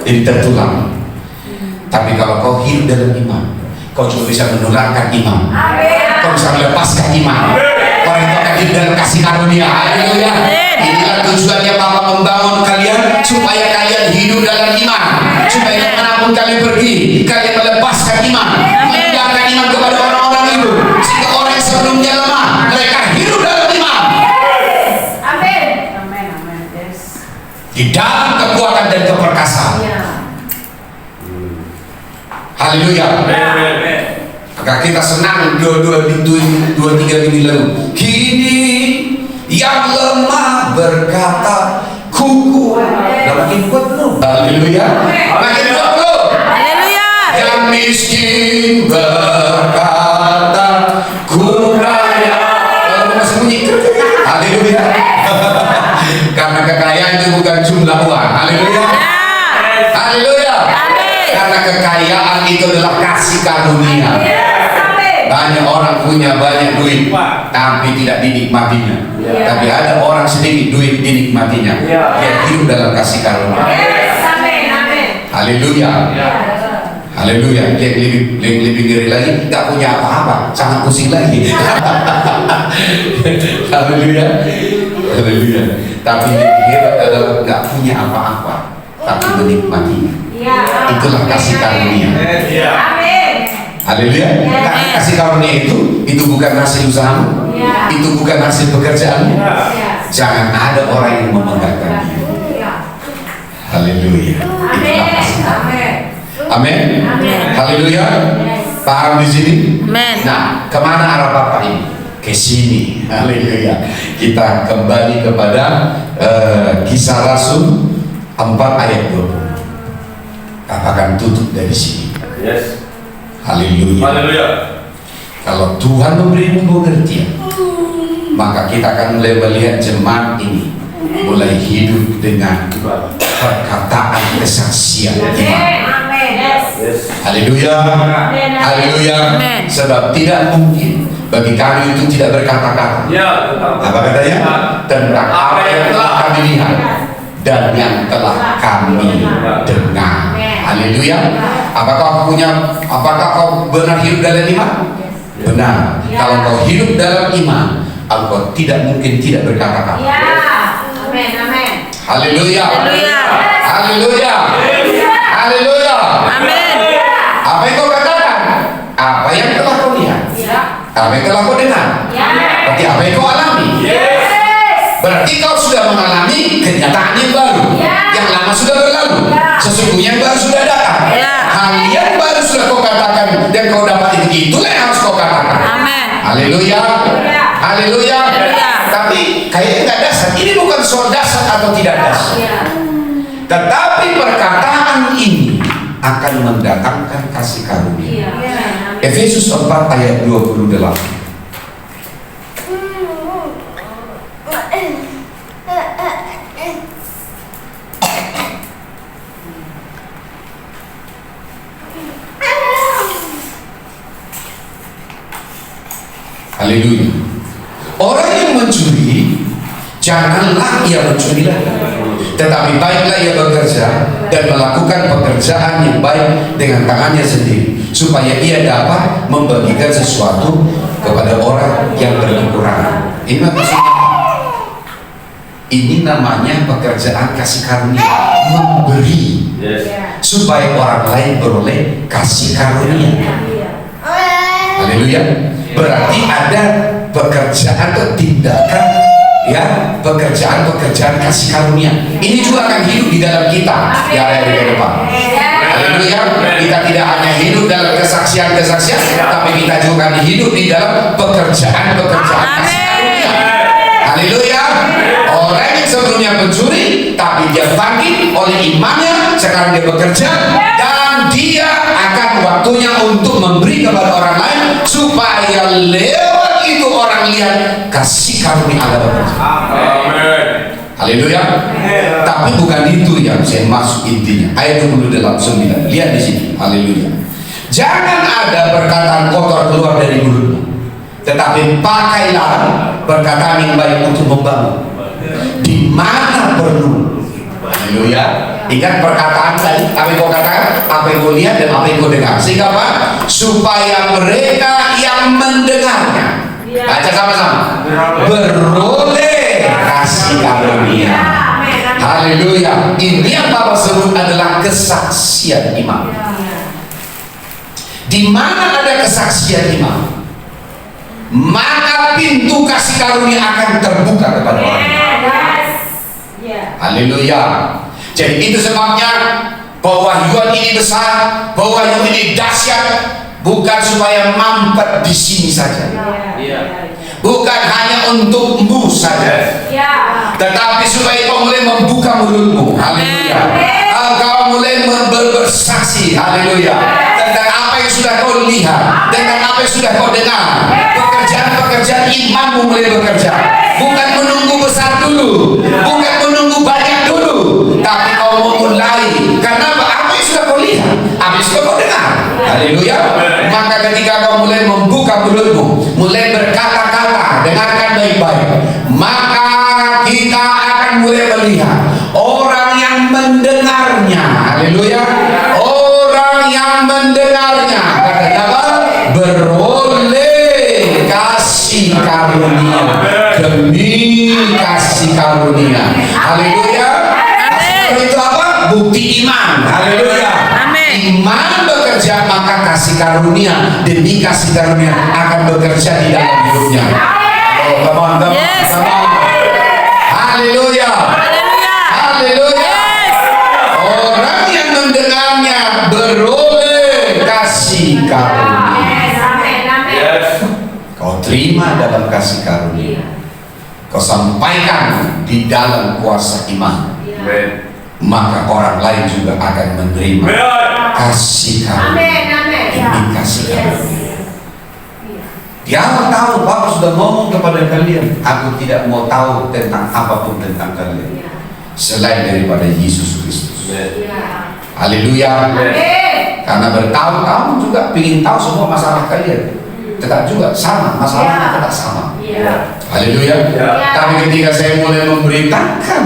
Jadi tertular. Tapi kalau kau hidup dalam iman, kau juga bisa menularkan iman. Kau bisa melepaskan iman. Orang itu akan hidup dalam kasih karunia. Haleluya. Inilah tujuannya Bapa membangun kalian, supaya kalian hidup dalam iman, supaya kemanapun kalian pergi, kalian melepaskan iman, menunjukkan iman kepada orang-orang itu, sehingga orang yang sebelumnya lemah, mereka hidup dalam iman. Amin. Amin. Amin. Yes. Di dalam kekuatan dan keperkasaan. Haleluya. Maka kita senang dua tiga minggu lalu. Kini yang lemah berkata kuku. Makin kuat belum? Haleluya. Makin kuat belum? Haleluya. Yang miskin berkata ku kaya. Masih bunyi. Haleluya. Karena kekayaan itu bukan jumlah uang. Haleluya. Haleluya. Karena kekayaan itu adalah kasih karunia. Banyak orang punya banyak duit, tapi tidak dinikmatinya. Tapi ada orang sedikit duit dinikmatinya. Dia hidup dalam kasih karunia. Haleluya. Haleluya. Yang lebih ngeri lagi, nggak punya apa-apa, sangat pusing lagi. Haleluya. Haleluya. Tapi yang hebat adalah nggak punya apa-apa, tapi menikmatinya. Itulah kasih karunia. Haleluya. Karena kasih karunia itu bukan hasil usahamu, itu bukan hasil pekerjaanmu. Jangan ada orang yang membanggakan dia. Haleluya. Itulah kasih karunia. Amin. Haleluya. Paham di sini? Nah, kemana arah Bapak ini? Ke sini. Haleluya. Kita kembali kepada Kisah Rasul 4 ayat 20. Katakan tutup dari sini. Yes. Haleluya. Haleluya. Kalau Tuhan memberimu pengertian, maka kita akan mulai melihat jemaat ini mulai hidup dengan perkataan kesaksian iman. Yes. Haleluya. Haleluya. Sebab tidak mungkin bagi kami itu tidak berkata-kata. Ya, Apa katanya? Tentang apa yang telah kami lihat dan yang telah kami dengar. Haleluya. Apakah kau benar hidup dalam iman? Benar. Kalau kau hidup dalam iman, engkau tidak mungkin tidak berkata-kata. Amin. Amin. Haleluya. Haleluya. Haleluya. Amin. Apa yang kau katakan? Apa yang telah kau lihat? Apa yang telah kau dengar? Berarti apa yang kau alami? Berarti kau sudah mengalami kenyataan yang baru. Yang lama sudah berlalu. Sesungguhnya yang baru sudah datang. Hal yang baru sudah kau katakan dan kau dapat itulah yang harus kau katakan. Amin. Haleluya. Haleluya. Tapi kayaknya nggak dasar. Ini bukan soal dasar atau tidak dasar. Tetapi perkataan ini akan mendatangkan kasih karunia. Efesus 4 ayat 28. Haleluya. Orang yang mencuri, janganlah ia mencuri lagi, tetapi baiklah ia bekerja dan melakukan pekerjaan yang baik dengan tangannya sendiri, supaya ia dapat membagikan sesuatu kepada orang yang berkekurangan. Ini maksudnya, ini namanya pekerjaan kasih karunia, memberi, supaya orang lain beroleh kasih karunia. Haleluya. Berarti ada pekerjaan atau tindakan, ya, pekerjaan kasih karunia. Ini juga akan hidup di dalam kita di area di depan. Haleluya. Kita tidak hanya hidup dalam kesaksian-kesaksian, tapi kita juga akan hidup di dalam pekerjaan kasih karunia. Haleluya. Orang yang sebelumnya mencuri, tapi dia bangkit oleh imannya, sekarang dia bekerja dan dia akan waktunya untuk memberi kepada orang lain, supaya lewat itu orang lihat kasih karunia Allah bekerja. Amin. Haleluya. Tapi bukan itu yang saya maksud intinya. Ayat 28:9. Lihat di sini. Haleluya. Jangan ada perkataan kotor keluar dari mulutmu, tetapi pakailah perkataan yang baik untuk membangun di mana perlu. Haleluya. Ingat perkataan tadi, apa yang kau katakan, apa yang kau lihat dan apa yang kau dengar. Sehingga apa? Supaya mereka yang mendengarnya, baca sama-sama, beroleh kasih karunia. Haleluya. Ini yang Bapak sebut adalah kesaksian iman. Di mana ada kesaksian iman, maka pintu kasih karunia akan terbuka kepada orang. Haleluya. Jadi itu sebabnya pewahyuan ini besar, pewahyuan ini dahsyat, bukan supaya mampet di sini saja, bukan hanya untukmu saja, tetapi supaya kau mulai membuka mulutmu. Haleluya. Kau mulai bersaksi. Haleluya. Tentang apa yang sudah kau lihat, tentang apa yang sudah kau dengar. Pekerjaan imanmu mulai bekerja. Bukan menunggu besar dulu, bukan menunggu banyak dulu, tapi kau memulai. Karena apa yang sudah kau lihat, apa yang sudah kau dengar. Haleluya. Maka ketika kau mulai membuka mulutmu, mulai berkata-kata, dengarkan baik-baik, maka kita akan mulai melihat orang yang mendengarnya. Haleluya. Orang yang mendengarnya, katanya apa? Beroleh kasih karunia demi kasih karunia. Haleluya. Kasih itu apa? Bukti iman. Haleluya. Iman bekerja, maka kasih karunia demi kasih karunia akan bekerja di dalam hidupnya. Oh, come on. Haleluya. Haleluya. Orang yang mendengarnya beroleh kasih karunia. Kau terima dalam kasih karunia, kau sampaikan di dalam kuasa iman, maka orang lain juga akan menerima kasih karunia. Ini kasih karunia. Di awal tahun Bapak sudah ngomong kepada kalian, aku tidak mau tahu tentang apapun tentang kalian selain daripada Yesus Kristus. Haleluya. Karena bertahun-tahun juga ingin tahu semua masalah kalian, tetap juga sama, masalahnya tetap sama. Haleluya. Tapi ketika saya mulai memberitakan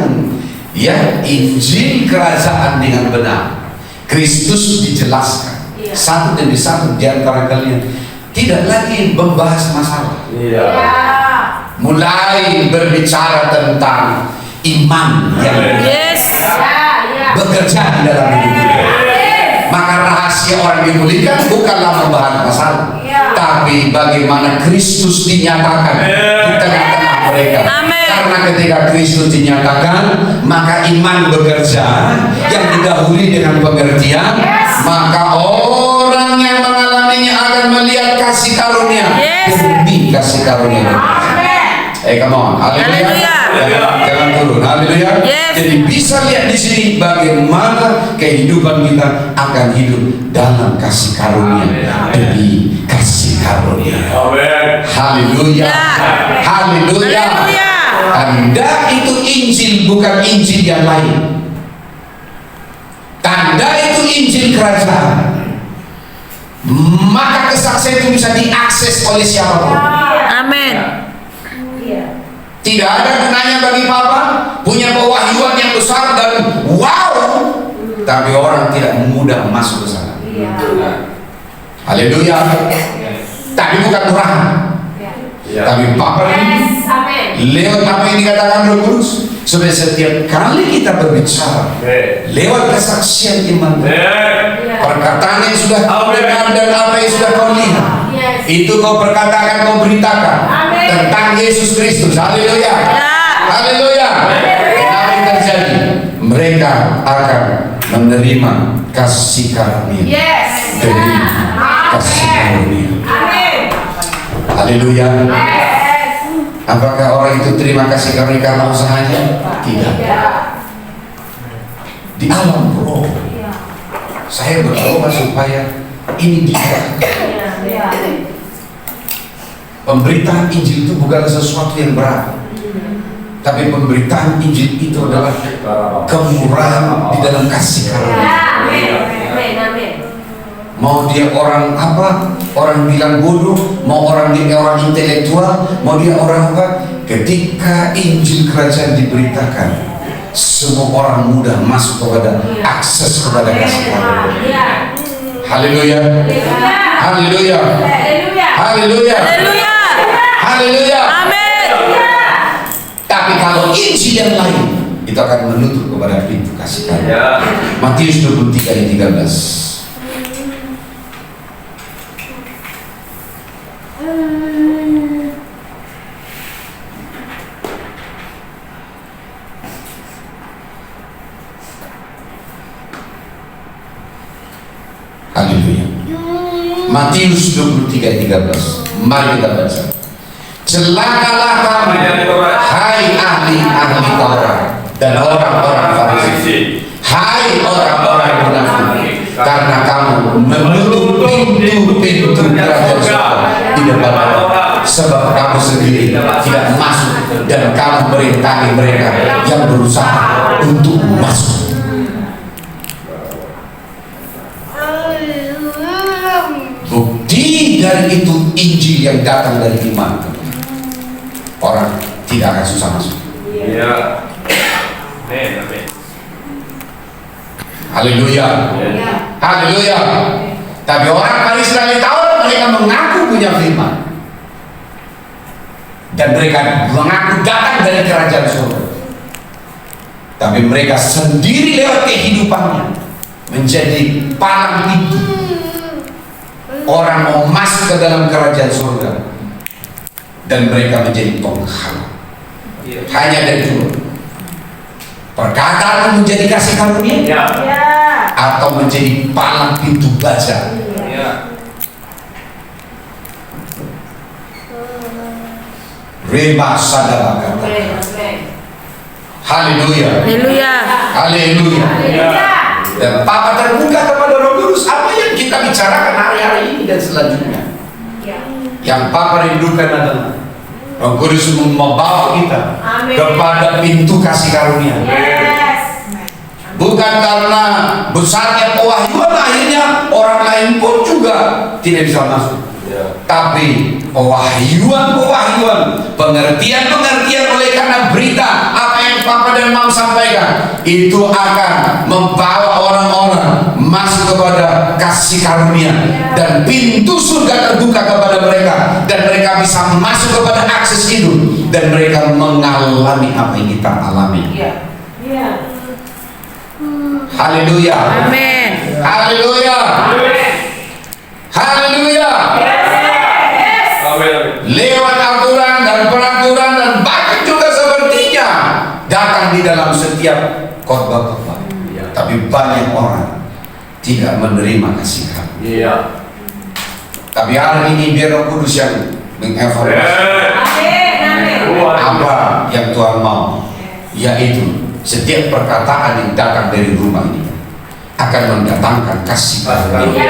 Injil kerajaan dengan benar, Kristus dijelaskan satu demi satu di antara kalian, tidak lagi membahas masalah, mulai berbicara tentang iman yang bekerja di dalam hidup kita. Maka rahasia orang dipulihkan bukanlah membahas masalah, tapi bagaimana Kristus dinyatakan di tengah-tengah mereka. Karena ketika Kristus dinyatakan, maka iman bekerja yang didahului dengan pengertian, maka orang yang mengalaminya akan melihat kasih karunia demi kasih karunia. Come on, haleluya. Jangan turun, haleluya. Jadi bisa lihat di sini bagaimana kehidupan kita akan hidup dalam kasih karunia demi kasih karunia. Haleluya. Haleluya. Tanda itu Injil, bukan Injil yang lain. Tanda itu Injil kerajaan. Maka kesaksian itu bisa diakses oleh siapapun. Amin. Tidak ada gunanya bagi Papa punya pewahyuan yang besar dan wow, tapi orang tidak mudah masuk ke sana. Haleluya. Tapi bukan murah. Tapi Papa lewat apa yang dikatakan Roh Kudus, supaya setiap kali kita berbicara lewat kesaksian iman, perkataan yang sudah kau dengar dan apa yang sudah kau lihat, itu kau perkatakan, kau beritakan tentang Yesus Kristus. Haleluya. Haleluya. Apa yang terjadi? Mereka akan menerima kasih karunia demi kasih karunia. Haleluya. Apakah orang itu terima kasih karunia karena usahanya? Tidak. Di alam roh saya berdoa supaya ini dikatakan. Pemberitaan Injil itu bukan sesuatu yang berat. Tapi pemberitaan Injil itu adalah kemurahan di dalam kasih karunia. Amin. Amin. Mau dia orang apa? Orang bilang bodoh, mau orang dia orang intelektual, mau dia orang apa? Ketika Injil kerajaan diberitakan, semua orang mudah masuk kepada akses kepada kasih karunia. Haleluya. Haleluya. Haleluya. Haleluya. Haleluya. Amin. Tapi kalau Injil yang lain, itu akan menutup kepada pintu kasih karunia. Matius 23 ayat 13. Haleluya. Matius 23 ayat 13. Mari kita baca. Celakalah kamu, hai ahli-ahli Taurat dan orang-orang Farisi, hai orang-orang munafik, karena kamu menutup pintu-pintu kerajaan surga di depan orang, sebab kamu sendiri tidak masuk dan kamu merintangi mereka yang berusaha untuk masuk. Bukti dari itu Injil yang datang dari iman. Orang tidak akan susah masuk. Iya. Amin. Haleluya. Haleluya. Tapi orang Farisi dan Taurat mereka mengaku punya firman. Dan mereka mengaku datang dari kerajaan surga. Tapi mereka sendiri lewat kehidupannya menjadi palang pintu. Orang mau masuk ke dalam kerajaan surga. Dan mereka menjadi penghalang. Hanya dari dua. Perkataan menjadi kasih karunia, atau menjadi palang pintu baja. Reba sadara kata. Haleluya. Haleluya. Haleluya. Dan Papa terbuka kepada Roh Kudus apa yang kita bicarakan hari-hari ini dan selanjutnya. Yang Papa rindukan adalah Roh Kudus membawa kita kepada pintu kasih karunia. Bukan karena besarnya pewahyuan akhirnya orang lain pun juga tidak bisa masuk. Tapi pewahyuan, pengertian oleh karena berita apa yang Papa dan Mam sampaikan itu akan membawa orang-orang masuk kepada kasih karunia dan pintu surga terbuka kepada mereka dan mereka bisa masuk kepada akses itu dan mereka mengalami apa yang kita alami. Haleluya. Amin. Haleluya. Haleluya. Lewat aturan dan peraturan dan bahkan juga sepertinya datang di dalam setiap khotbah-khotbah. Tapi banyak orang tidak menerima kasih karunia. Tapi hari ini biar Roh Kudus yang mengevaluasi apa yang Tuhan mau, yaitu setiap perkataan yang datang dari rumah ini akan mendatangkan kasih karunia,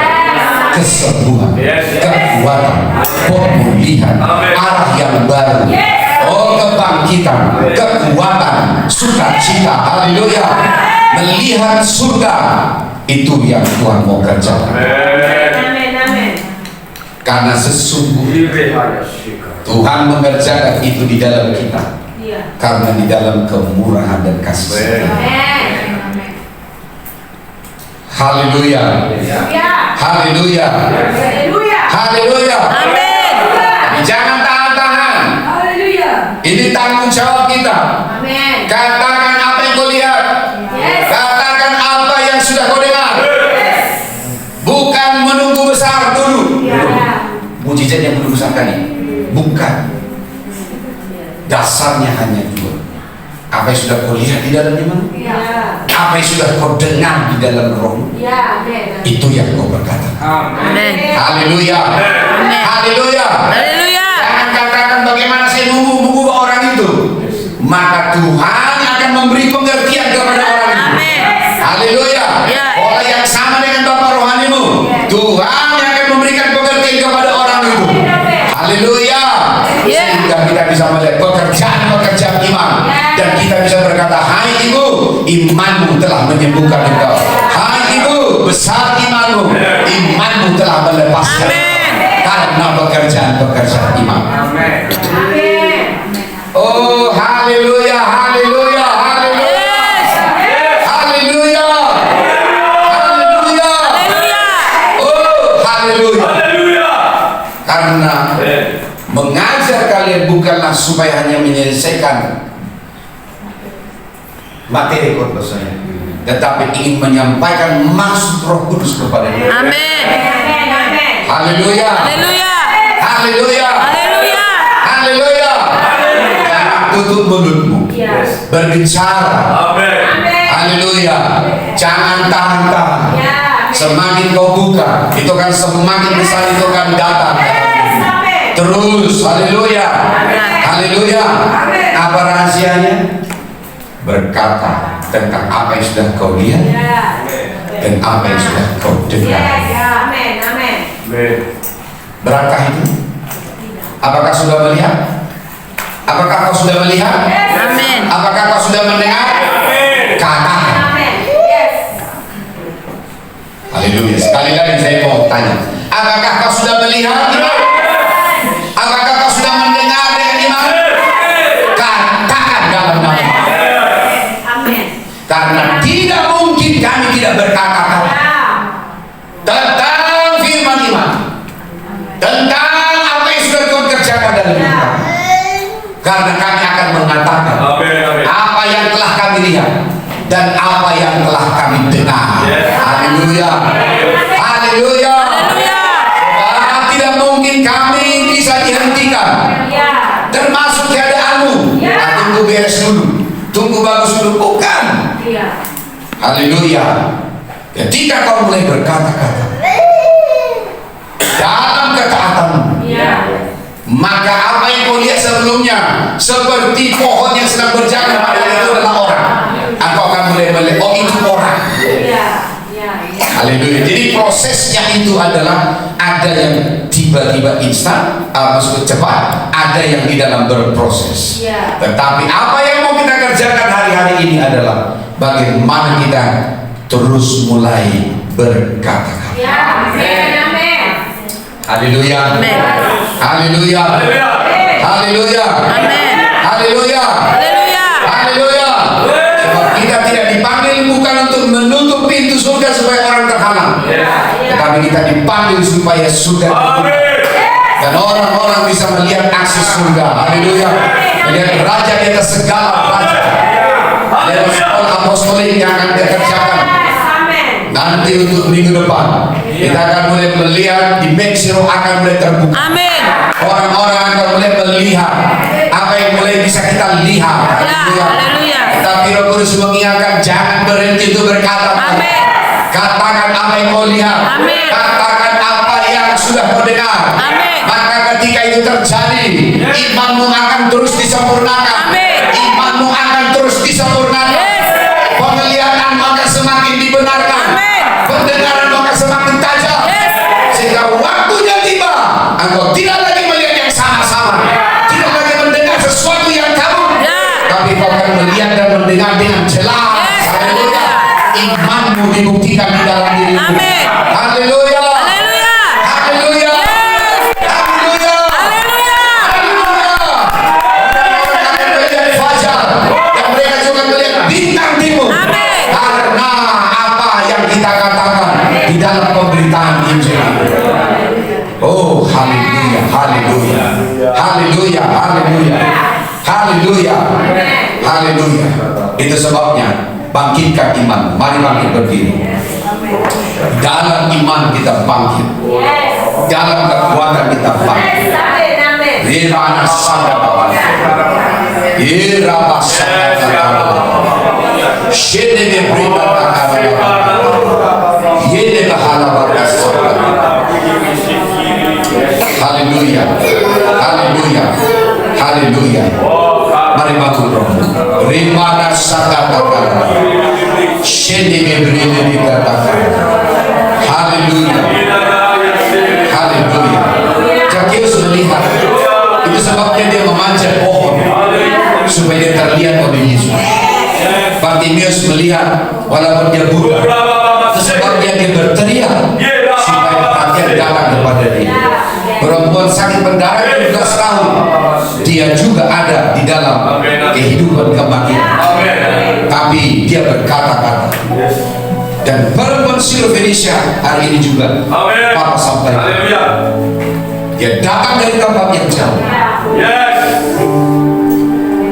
kesembuhan, kekuatan, pemulihan, arah yang baru, kebangkitan, kekuatan, sukacita. Haleluya. Melihat surga itu yang Tuhan mau kerjakan. Karena sesungguhnya Tuhan mengerjakan itu di dalam kita. Karena di dalam kemurahan dan kasih sayang. Haleluya. Haleluya. Haleluya. Amin. Jangan tahan-tahan. Ini tanggung jawab kita. Katakan apa yang kau lihat. Katakan apa yang sudah kau dengar. Bukan menunggu besar dulu. Mujizat yang belum besar kali. Bukan. Dasarnya hanya dua. Apa yang sudah kau lihat di dalam iman? Apa yang sudah kau dengar di dalam roh? Itu yang kau berkata. Amin. Haleluya. Amin. Haleluya. Haleluya. Jangan katakan bagaimana saya mengubah orang itu. Maka Tuhan akan memberi pengertian kepada orang itu. Amin. Haleluya. Ya. Orang yang sama dengan Bapak rohanimu, Tuhan yang akan memberikan pengertian kepada orang itu. Haleluya. Ya. Sehingga kita bisa melihat pekerjaan iman. Dan kita bisa berkata, hai ibu, imanmu telah menyembuhkan engkau. Hai ibu, besar imanmu, imanmu telah melepaskan. Amin. Karena pekerjaan-pekerjaan iman. Amin. Amin. Oh, haleluya, haleluya, haleluya. Yes. Haleluya. Haleluya. Haleluya. Oh, haleluya. Haleluya. Karena Amin. mengajar kalian bukanlah supaya hanya menyelesaikan materi khotbah saya, tetapi ingin menyampaikan maksud Roh Kudus kepada kita. Amin. Amin. Amin. Haleluya. Haleluya. Haleluya. Haleluya. Haleluya. Jangan tutup mulutmu Yes. berbicara. Amin. Amin. Haleluya. Jangan tahan-tahan. Ya. Semakin kau buka, itu kan semakin besar itu kan datang. Yes. Amin. Terus, haleluya. Haleluya. Amin. Apa rahasianya? Berkata tentang apa yang sudah kau lihat Ya. dan apa yang sudah kau dengar. Yes. Ya. Amin. Amin. Amin. Berakah itu? Apakah sudah melihat? Apakah kau sudah melihat? Amin. Apakah kau sudah mendengar? Katakan. Amin. Yes. Haleluya. Sekali lagi saya mau tanya, apakah kau sudah melihat? Apakah kau sudah mendengar dengan iman? Katakan dalam nama. Amin. Karena tidak mungkin kami tidak berkata-kata Ya. tentang firman iman, tentang apa yang sudah Tuhan kerjakan dalam hidup kami. Karena kami akan mengatakan Amin. Amin. apa yang telah kami lihat dan apa yang telah kami dengar. Yes. Haleluya. Haleluya. Haleluya. Tidak mungkin kami bisa dihentikan, Ya. termasuk keadaanmu. Ya. Tunggu beres dulu, tunggu bagus dulu. Bukan. Iya. Haleluya. Ketika kau mulai berkata-kata dalam ketaatanmu, Iya. maka apa yang kau lihat sebelumnya seperti pohon yang sedang berjalan, padahal itu adalah orang. Engkau akan mulai melihat, oh itu orang. Iya. Iya. Haleluya. Jadi prosesnya itu adalah ada yang tiba-tiba instan, maksudnya cepat, ada yang di dalam berproses. Iya. Tetapi apa yang mau kita kerjakan hari-hari ini adalah bagaimana kita terus mulai berkata-kata. Ya. Amin. Amin. Haleluya. Amin. Haleluya. Haleluya. Haleluya. Amin. Haleluya. Haleluya. Haleluya. Sebab kita tidak dipanggil bukan untuk menutup pintu surga supaya orang terhalang, tetapi kita dipanggil supaya surga terbuka dan orang-orang bisa melihat aksi surga. Haleluya. Melihat raja di atas segala raja. Lewat sekolah apostolik yang akan kita kerjakan Amin. nanti untuk minggu depan, kita akan mulai melihat di Meksiko akan mulai terbuka. Amin. Orang-orang akan mulai melihat apa yang mulai bisa kita lihat. Ya, haleluya. Tapi Roh Kudus mengingatkan, jangan berhenti untuk berkata. Amin. Katakan apa yang kau lihat. Amin. Katakan apa yang sudah kau dengar. Amin. Maka ketika itu terjadi, imanmu akan terus disempurnakan. Amin. Imanmu akan terus disempurnakan. Yes. Penglihatanmu akan semakin dibenarkan. Amin. Pendengaranmu akan semakin tajam. Yes. Sehingga waktunya tiba, engkau tidak lagi melihat yang sama-sama, tidak lagi mendengar sesuatu yang kabur, Ya. tapi kau akan melihat dan mendengar dengan jelas. Yes. Haleluya. Imanmu dibuktikan di dalam dirimu. Amin. Haleluya. Haleluya. Haleluya. Yes. Haleluya. Haleluya. Haleluya. Orang-orang akan melihat fajar, dan mereka juga melihat bintang timur. Amin. Karena apa yang kita katakan di dalam pemberitaan Injil. Oh, haleluya, haleluya, haleluya, haleluya, haleluya, haleluya. Itu sebabnya bangkitkan iman. Mari bangkit berdiri. Dalam iman kita bangkit. Yes. Dalam kekuatan kita bangkit. Yes. Amin. Amin. Rirana sadababa. Iraba sadababa. Shede bebrida takababa. Yede bahalababa sadababa. Haleluya. Haleluya. Haleluya. Mari bangun roh. Rimana sadababa. Shede bebrida takababa. Haleluya. Haleluya. Zakheus melihat. Itu sebabnya dia memanjat pohon supaya dia terlihat oleh Yesus. melihat walaupun dia buta. Sebabnya dia berteriak supaya perhatian datang kepada dia. Perempuan sakit berdarah 17 tahun, dia juga ada di dalam kehidupan kematian. Tapi dia berkata-kata. Dan perempuan Syro-Fenisia hari ini juga Papa sampaikan. Dia datang dari tempat yang jauh.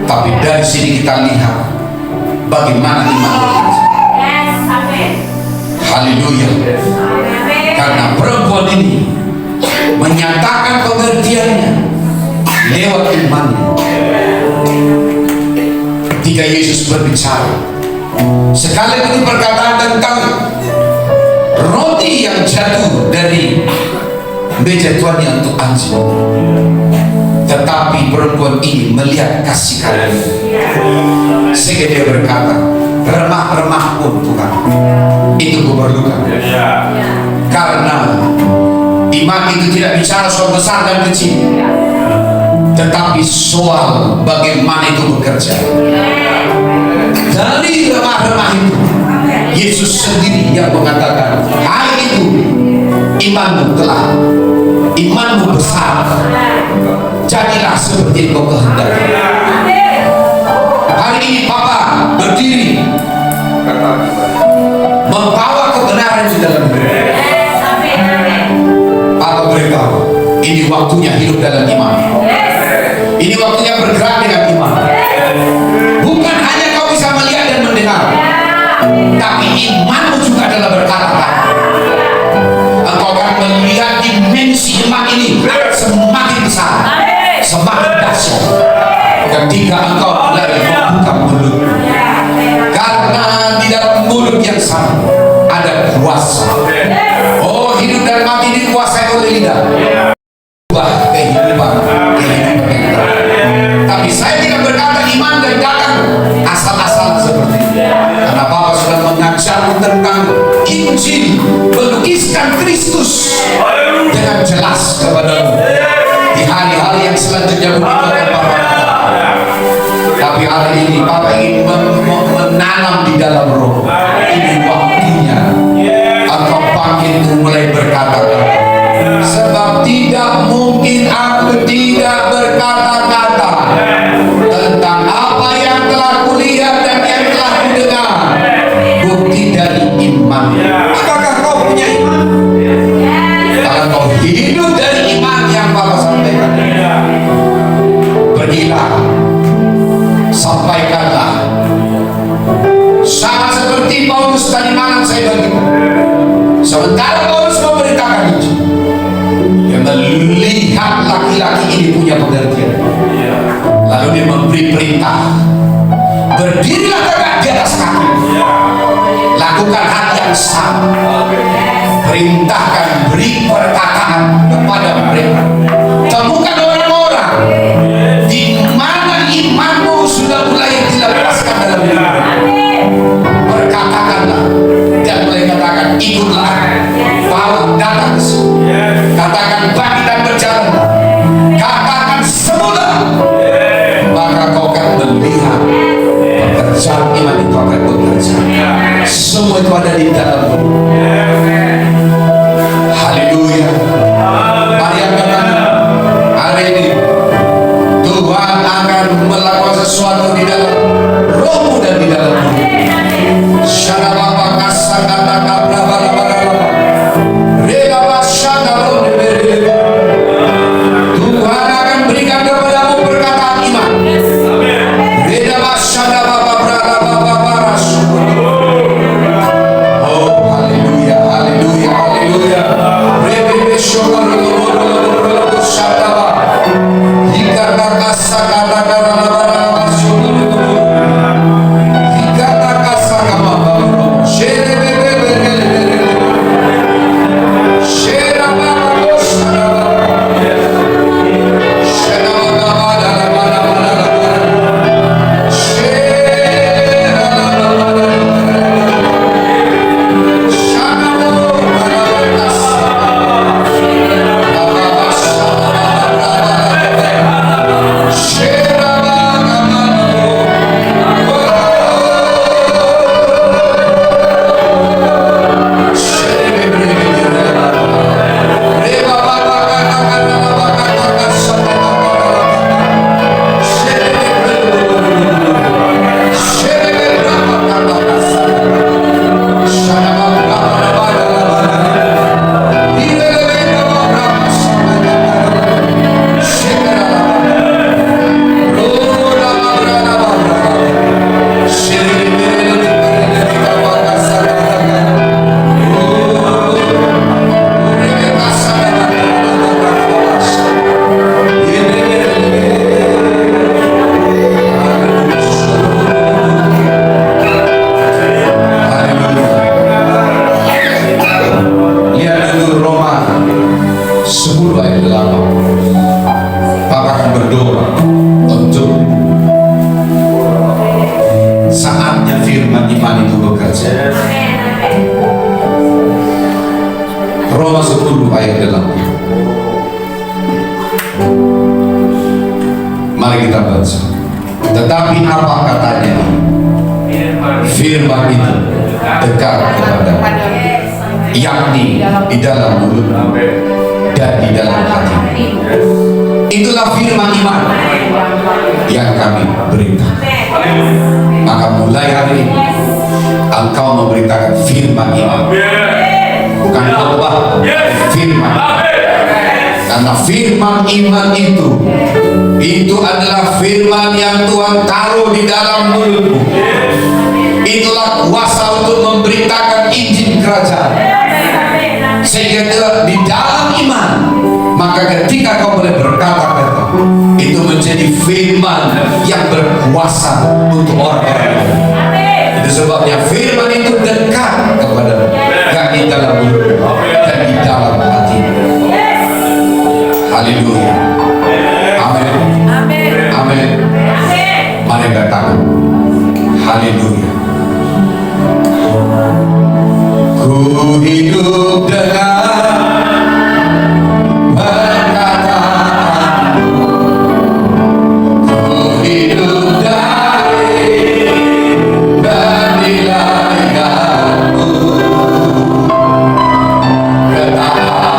Tapi dari sini kita lihat bagaimana iman bekerja. Haleluya. Karena perempuan ini menyatakan pengertiannya lewat imannya. Ketika Yesus berbicara, sekalipun perkataan tentang roti yang jatuh dari meja tuannya untuk anjing, tetapi perempuan ini melihat kasih karunia, sehingga dia berkata, remah-remah pun Tuhan itu kuperlukan. Karena iman itu tidak bicara soal besar dan kecil, tetapi soal bagaimana itu bekerja. Dari remah-remah itu Yesus sendiri yang mengatakan, hari itu imanmu besar, jadilah seperti engkau kehendaki. Hari ini Papa berdiri membawa kebenaran di dalam hidup. Papa beritahu, ini waktunya hidup dalam iman. Ini waktunya bergerak dengan iman. Bukan hanya kau bisa melihat dan mendengar, tapi imanmu juga adalah berkata-kata. Engkau akan melihat dimensi iman ini semakin besar, semakin dahsyat ketika engkau mulai membuka mulut. Karena di dalam mulut yang sama ada kuasa. Oh, hidup dan mati dikuasai oleh lidah. Ubah kehidupan yang baru. Tapi saya tidak berkata iman dan datang asal-asalan seperti itu. Karena Bapak sudah mengajarkan tentang Injil, melukiskan Kristus dengan jelas kepadamu di hari-hari yang selanjutnya begitu Bapak. Tapi hari ini Bapak ingin menanam di dalam roh. Ini waktunya engkau bangkit mulai berkata-kata. Sebab tidak mungkin aku tidak berkata-kata tentang apa yang telah kulihat dan yang telah kudengar. Bukti dari iman. Apakah kau punya iman? Kalau kau hidup dari iman yang Bapak sampaikan, pergilah, sampaikanlah. Sama seperti Paulus tadi malam saya bagikan. Sementara Paulus memberitakan itu, dia melihat laki-laki ini punya pengertian. Lalu dia memberi perintah, berdirilah tegak di atas kaki, lakukan hal yang sama, perintahkan, beri perkataan kepada mereka. Temukan orang-orang di mana imanmu sudah mulai dilepaskan dalam hidup. Berkatakanlah dan mulai katakan, ikutlah, Paulus datang ke sini. Katakan bangkit dan berjalanlah. Katakan semula, maka kau akan melihat pekerjaan iman itu akan bekerja. Semua itu ada di dalammu. Haleluya. 10 ayat 8. Papa akan berdoa untuk saatnya firman iman itu bekerja. Roma 10 ayat 8. Mari kita baca. Tetapi apa katanya? Firman itu dekat kepada, yakni di dalam mulut dan di dalam hati. Itulah firman iman yang kami beritakan. Maka mulai hari ini engkau memberitakan firman iman, bukan khotbah, firman. Karena firman iman itu adalah firman yang Tuhan taruh di dalam mulutmu. Itulah kuasa untuk memberitakan Injil kerajaan. Sehingga di dalam iman, maka ketika kau boleh berkata-kata, itu menjadi firman yang berkuasa untuk orang-orang. Itu sebabnya firman itu dekat kepada yang di dalam mulut dan di dalam hati. Haleluya. Amin. Amin. Mari datang. Haleluya. Ku hidup dengan perkataanmu, ku hidup dari penilaianmu, ketaatan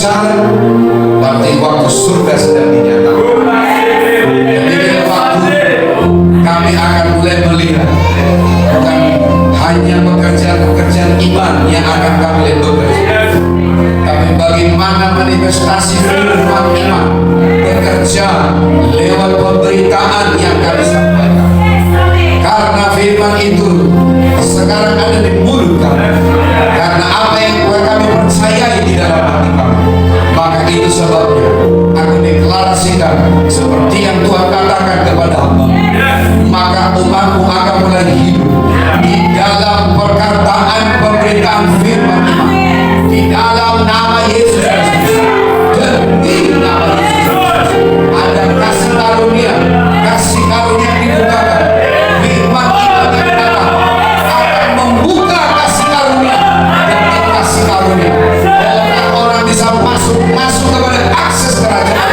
berbicara, berarti waktu surga sedang dinyatakan. Jadi pada waktu kami akan mulai melihat bukan hanya pekerjaan-pekerjaan iman yang akan kami bekerja, tapi bagaimana manifestasi firman iman bekerja lewat pemberitaan yang kami sampaikan. Karena firman itu sekarang ada di mulut kami, karena apa yang kami percayai di dalam hati kami. Maka itu sebabnya aku deklarasikan seperti yang Tuhan katakan kepada hamba, maka umatmu akan mulai hidup di dalam perkataan pemberitaan firman iman, di dalam nama Yesus Kristus. Demi nama Yesus Kristus ada kasih karunia yang dibukakan. Firman iman yang datang akan membuka kasih karunia demi kasih karunia. Orang-orang bisa masuk kepada akses kerajaan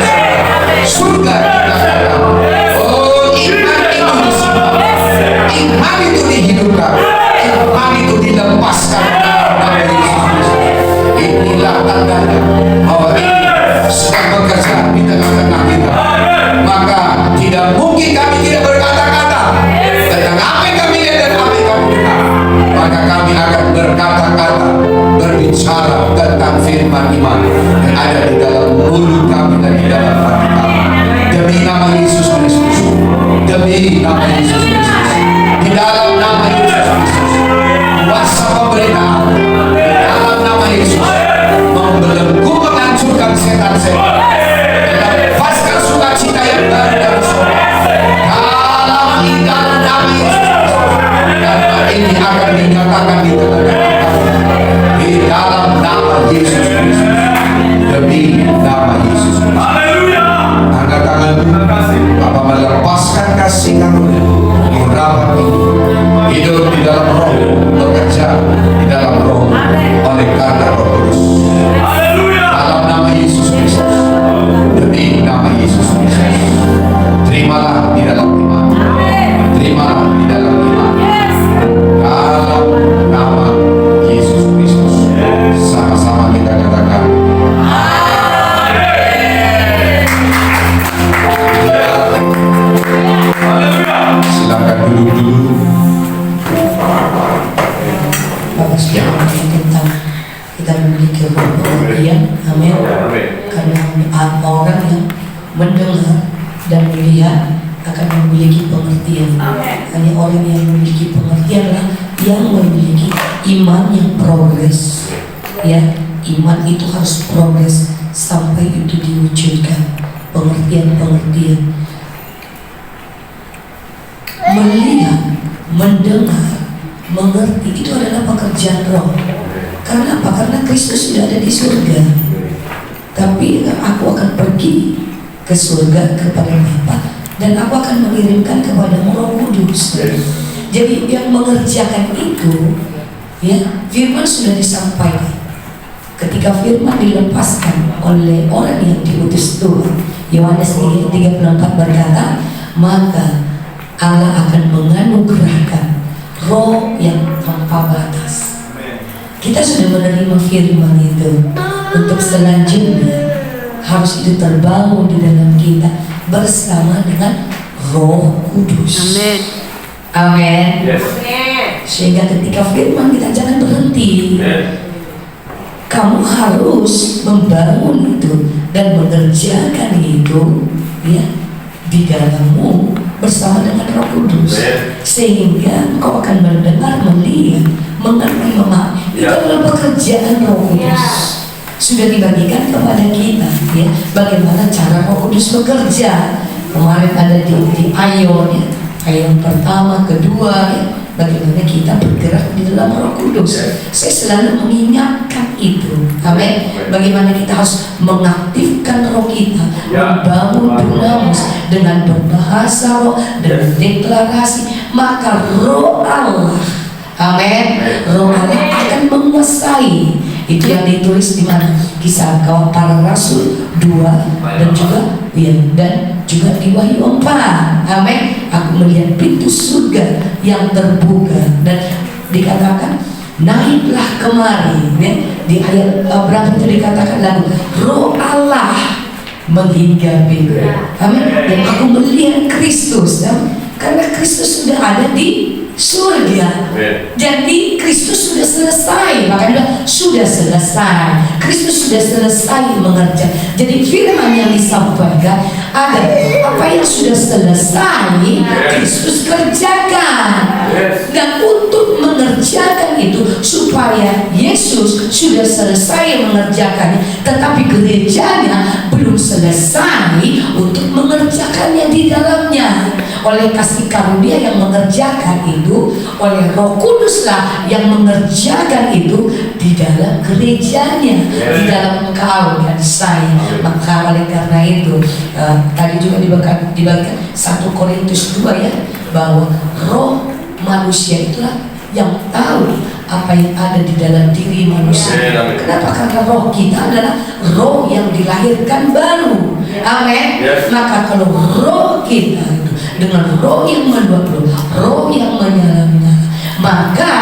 surga dikatakan. Oh, iman itu disimpan, iman itu dihidupkan, iman itu dilepaskan dalam nama Yesus Kristus. Inilah tandanya bahwa ini sedang bekerja di tengah-tengah kita. Maka tidak mungkin kami tidak berkata-kata tentang apa yang kami lihat dan apa yang kami dengar. Maka kami akan berkata-kata, berbicara tentang firman iman yang ada di dalam mulut kami dan di dalam hati kami. Demi nama Yesus Kristus, demi nama Yesus Kristus, di dalam nama Yesus Kristus, kuasa pemberitaan di dalam nama Yesus membelenggu, menghancurkan setan-setan, melepaskan sukacita yang baru dari surga. Di dalam nama Yesus Kristus, karena ini akan dinyatakan di tengah-tengah kami. Di dalam nama Yesus Kristus, demi nama Yesus Kristus. Angkat tanganmu, Bapa melepaskan kasih karunia urapan ini hidup di dalam roh, bekerja di dalam roh oleh karena Roh Kudus. Dalam nama Yesus Kristus, demi nama Yesus Kristus, terimalah di dalam iman, terimalah di dalam iman. Dalam nama Yesus Kristus, sama-sama kita katakan. Silakan duduk dulu. Bapak sudah ngomongin tentang kita memiliki pengertian, amin. Karena orang yang mendengar dan melihat akan memiliki pengertian. Hanya orang yang memiliki pengertianlah yang memiliki iman yang progres. Ya, iman itu harus progres sampai itu diwujudkan. Pengertian-pengertian. Melihat, mendengar, mengerti itu adalah pekerjaan roh. Karena apa? Karena Kristus sudah ada di surga. Tapi aku akan pergi ke surga kepada Bapa dan aku akan mengirimkan kepada Roh Kudus. Jadi yang mengerjakan itu, ya, firman sudah disampaikan. Ketika firman dilepaskan oleh orang yang diutus Tuhan, Yohanes 3:34 berkata, maka Allah akan menganugerahkan roh yang tanpa batas. Kita sudah menerima firman itu. Untuk selanjutnya harus itu terbangun di dalam kita bersama dengan Roh Kudus. Amin. Amin. Yes. Sehingga ketika firman kita jangan berhenti. Kamu harus membangun itu dan mengerjakan itu, ya, di dalammu bersama dengan Roh Kudus, sehingga engkau akan mendengar, melihat, mengerti, memahami. Itu adalah pekerjaan Roh Kudus. Sudah dibagikan kepada kita, ya, bagaimana cara Roh Kudus bekerja. Kemarin ada di Ayon, ya, Ayon pertama, kedua, ya, bagaimana kita bergerak di dalam Roh Kudus. Saya selalu mengingatkan itu. Amin. Bagaimana kita harus mengaktifkan roh kita, membangun dunamis dengan berbahasa roh dan deklarasi, maka roh Allah, amin, roh Allah akan menguasai. Itu yang ditulis di mana? Kisah Para Rasul 2 dan juga, ya, dan juga di Wahyu 4. Amin. Aku melihat pintu surga yang terbuka dan dikatakan naiklah kemari, ya. Di ayat berapa itu dikatakan lalu Roh Allah menghinggapiku. Amin. Dan aku melihat Kristus, ya. Karena Kristus sudah ada di surga. Jadi Kristus sudah selesai, makanya sudah selesai. Kristus sudah selesai mengerjakan. Jadi firman yang disampaikan ada apa yang sudah selesai Kristus kerjakan. Dan untuk mengerjakan itu supaya Yesus sudah selesai mengerjakannya, tetapi gerejanya belum selesai untuk mengerjakannya di dalamnya. Oleh kasih karunia yang mengerjakan itu, oleh Roh Kuduslah yang mengerjakan itu di dalam gerejanya, di dalam engkau dan saya. Maka oleh karena itu tadi juga dibagikan 1 Korintus 2 ya, bahwa roh manusia itulah yang tahu apa yang ada di dalam diri manusia. Kenapa? Karena roh kita adalah roh yang dilahirkan baru. Amin. Maka kalau roh kita itu dengan roh yang menyala, roh yang menyala-nyala, maka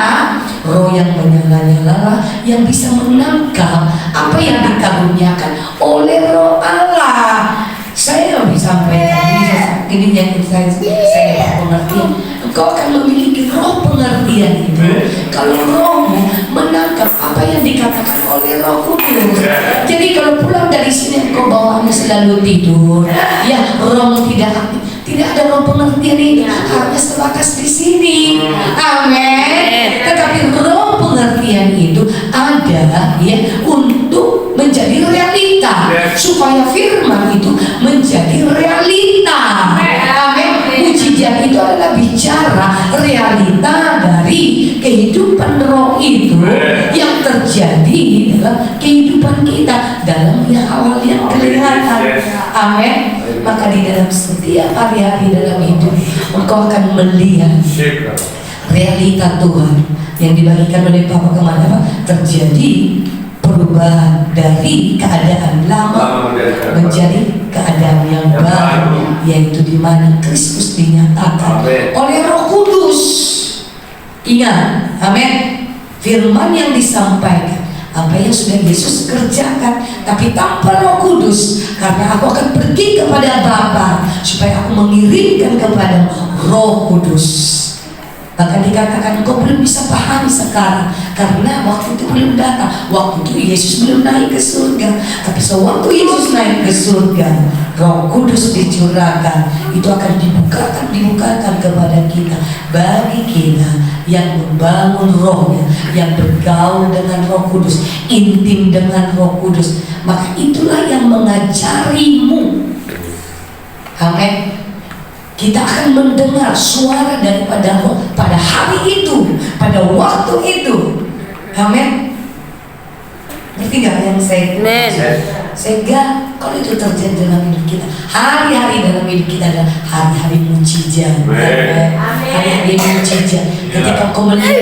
roh yang menyala-nyala yang bisa menangkap apa yang dikaruniakan oleh Roh Allah. Saya bisa sampaikan ini yang saya pengertian. Engkau akan memiliki roh pengertian itu kalau rohmu menangkap apa yang dikatakan oleh Roh Kudus. Jadi kalau pulang dari sini engkau bawaannya selalu tidur, ya rohmu tidak aktif. Tidak ada roh pengertian ini, hanya sebatas di sini. Amin. Tetapi roh pengertian itu ada ya untuk menjadi realita, supaya firman itu menjadi realita. Amin. Mujizat itu adalah bicara realita dari kehidupan roh itu yang terjadi dalam kehidupan kita, dalam hal-hal yang kelihatan. Amin. Maka di dalam setiap hari-hari dalam hidup engkau akan melihat realita Tuhan yang dibagikan oleh Bapa kemana Pak, terjadi perubahan dari keadaan lama menjadi keadaan yang baru, yaitu di mana Kristus dinyatakan oleh Roh Kudus. Ingat, amin. Firman yang disampaikan apa yang sudah Yesus kerjakan, tapi tanpa Roh Kudus, karena aku akan pergi kepada Bapa supaya aku mengirimkan kepada Roh Kudus. Maka dikatakan kau belum bisa pahami sekarang karena waktu itu belum datang. Waktu itu Yesus belum naik ke surga. Tapi sewaktu Yesus naik ke surga, Roh Kudus dicurahkan. Itu akan dibukakan kepada kita, bagi kita yang membangun rohnya, yang bergaul dengan Roh Kudus, intim dengan Roh Kudus. Maka itulah yang mengajarimu. Amin. Kita akan mendengar suara daripada Roh pada hari itu, pada waktu itu. Amin. Ngerti gak yang saya? Sehingga kalau itu terjadi dalam hidup kita, hari-hari dalam hidup kita adalah hari-hari mujizat. Hari-hari mujizat. Ketika kau melihat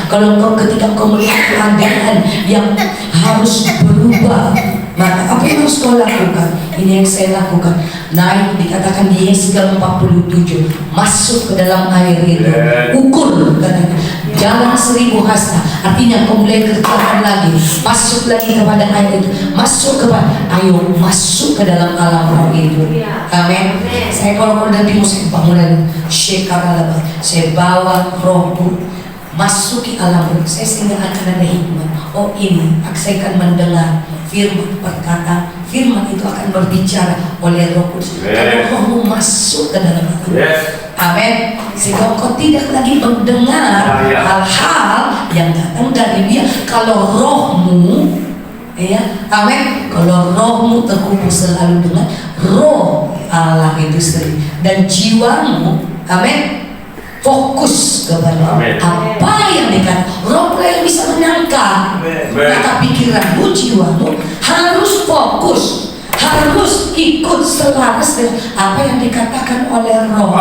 ketika kau melihat keadaan yang harus berubah, maka apa yang harus kau lakukan? Ini yang saya lakukan. Naik, dikatakan di Yesaya 47, masuk ke dalam air itu, ukur katanya, jalan 1000 hasta. Artinya kau mulai kerjakan lagi, masuk lagi kepada air itu, masuk kepada, ayo masuk ke dalam alam roh itu. Amin. Saya kalau dari musik bangunan Shekaralaba, saya bawa rohku masuki alam roh saya, sehingga akan ada hikmat. Oh ini, saya akan mendengar firman perkataan, firman itu akan berbicara oleh Roh Kudus. Kalau rohmu masuk ke dalam hati, amin, sehingga kau tidak lagi mendengar hal-hal yang datang dari dia. Kalau rohmu, ya, amin, kalau rohmu terhubung selalu dengan Roh Allah itu sendiri, dan jiwamu, amin, fokus kepada apa yang dikatakan roh yang bisa menangkap. Maka pikiranmu, jiwamu harus fokus, harus ikut selaras dengan apa yang dikatakan oleh Roh.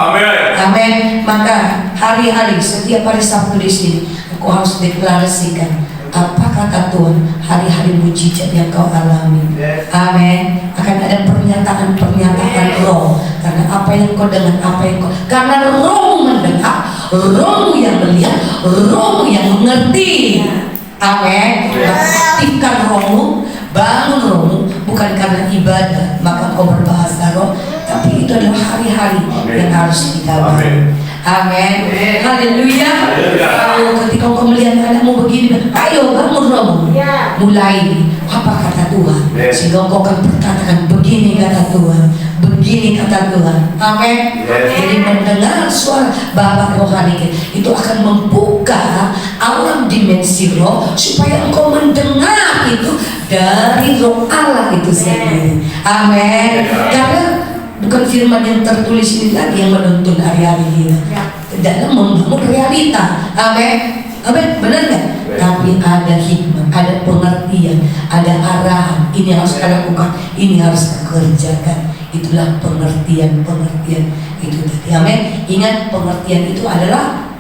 Amin. Maka hari-hari, setiap hari Sabtu di sini, aku harus deklarasikan apa kata Tuhan, hari-hari mujizat yang kau alami. Amin. Akan ada pernyataan-pernyataan roh, karena apa yang kau dengar, apa yang kau, karena roh mendengar, rohmu yang melihat, rohmu yang mengerti. Amin. Aktifkan rohmu, bangun rohmu, bukan karena ibadah maka kau berbahasa roh, tapi itu adalah hari-hari yang harus kita bangun. Amin. Haleluya. Kalau ketika kau melihat anakmu begini, ayo bangun rohmu. Mulai apa kata Tuhan, sehingga kau akan berkatakan begini kata Tuhan, begini kata Tuhan. Amin. Jadi mendengar suara Bapa rohani itu akan membuka alam dimensi roh supaya engkau mendengar itu dari roh Allah itu sendiri. Amin. Karena bukan firman yang tertulis ini lagi yang menuntun hari-hari kita, dalam membangun realita. Amin. Amin, benar nggak? Tapi ada hikmah, ada pengertian, ada arahan. Ini harus kita lakukan, ini harus kita kerjakan. Itulah pengertian itu tadi. Amin. Ingat, pengertian itu adalah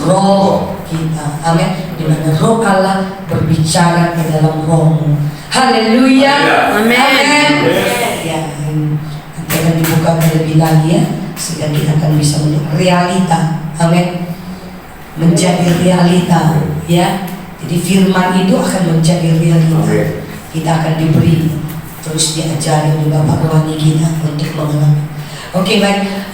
roh kita. Amin. Di mana roh Allah berbicara ke dalam rohmu. Haleluya. Amin. Ya, nanti akan dibuka lebih lagi ya, sehingga kita akan bisa melihat realita. Amin. Menjadi realita, ya. Jadi firman itu akan menjadi realita. Kita akan diberi, terus diajari oleh Bapak rohani kita untuk mengalami. Oke, baik.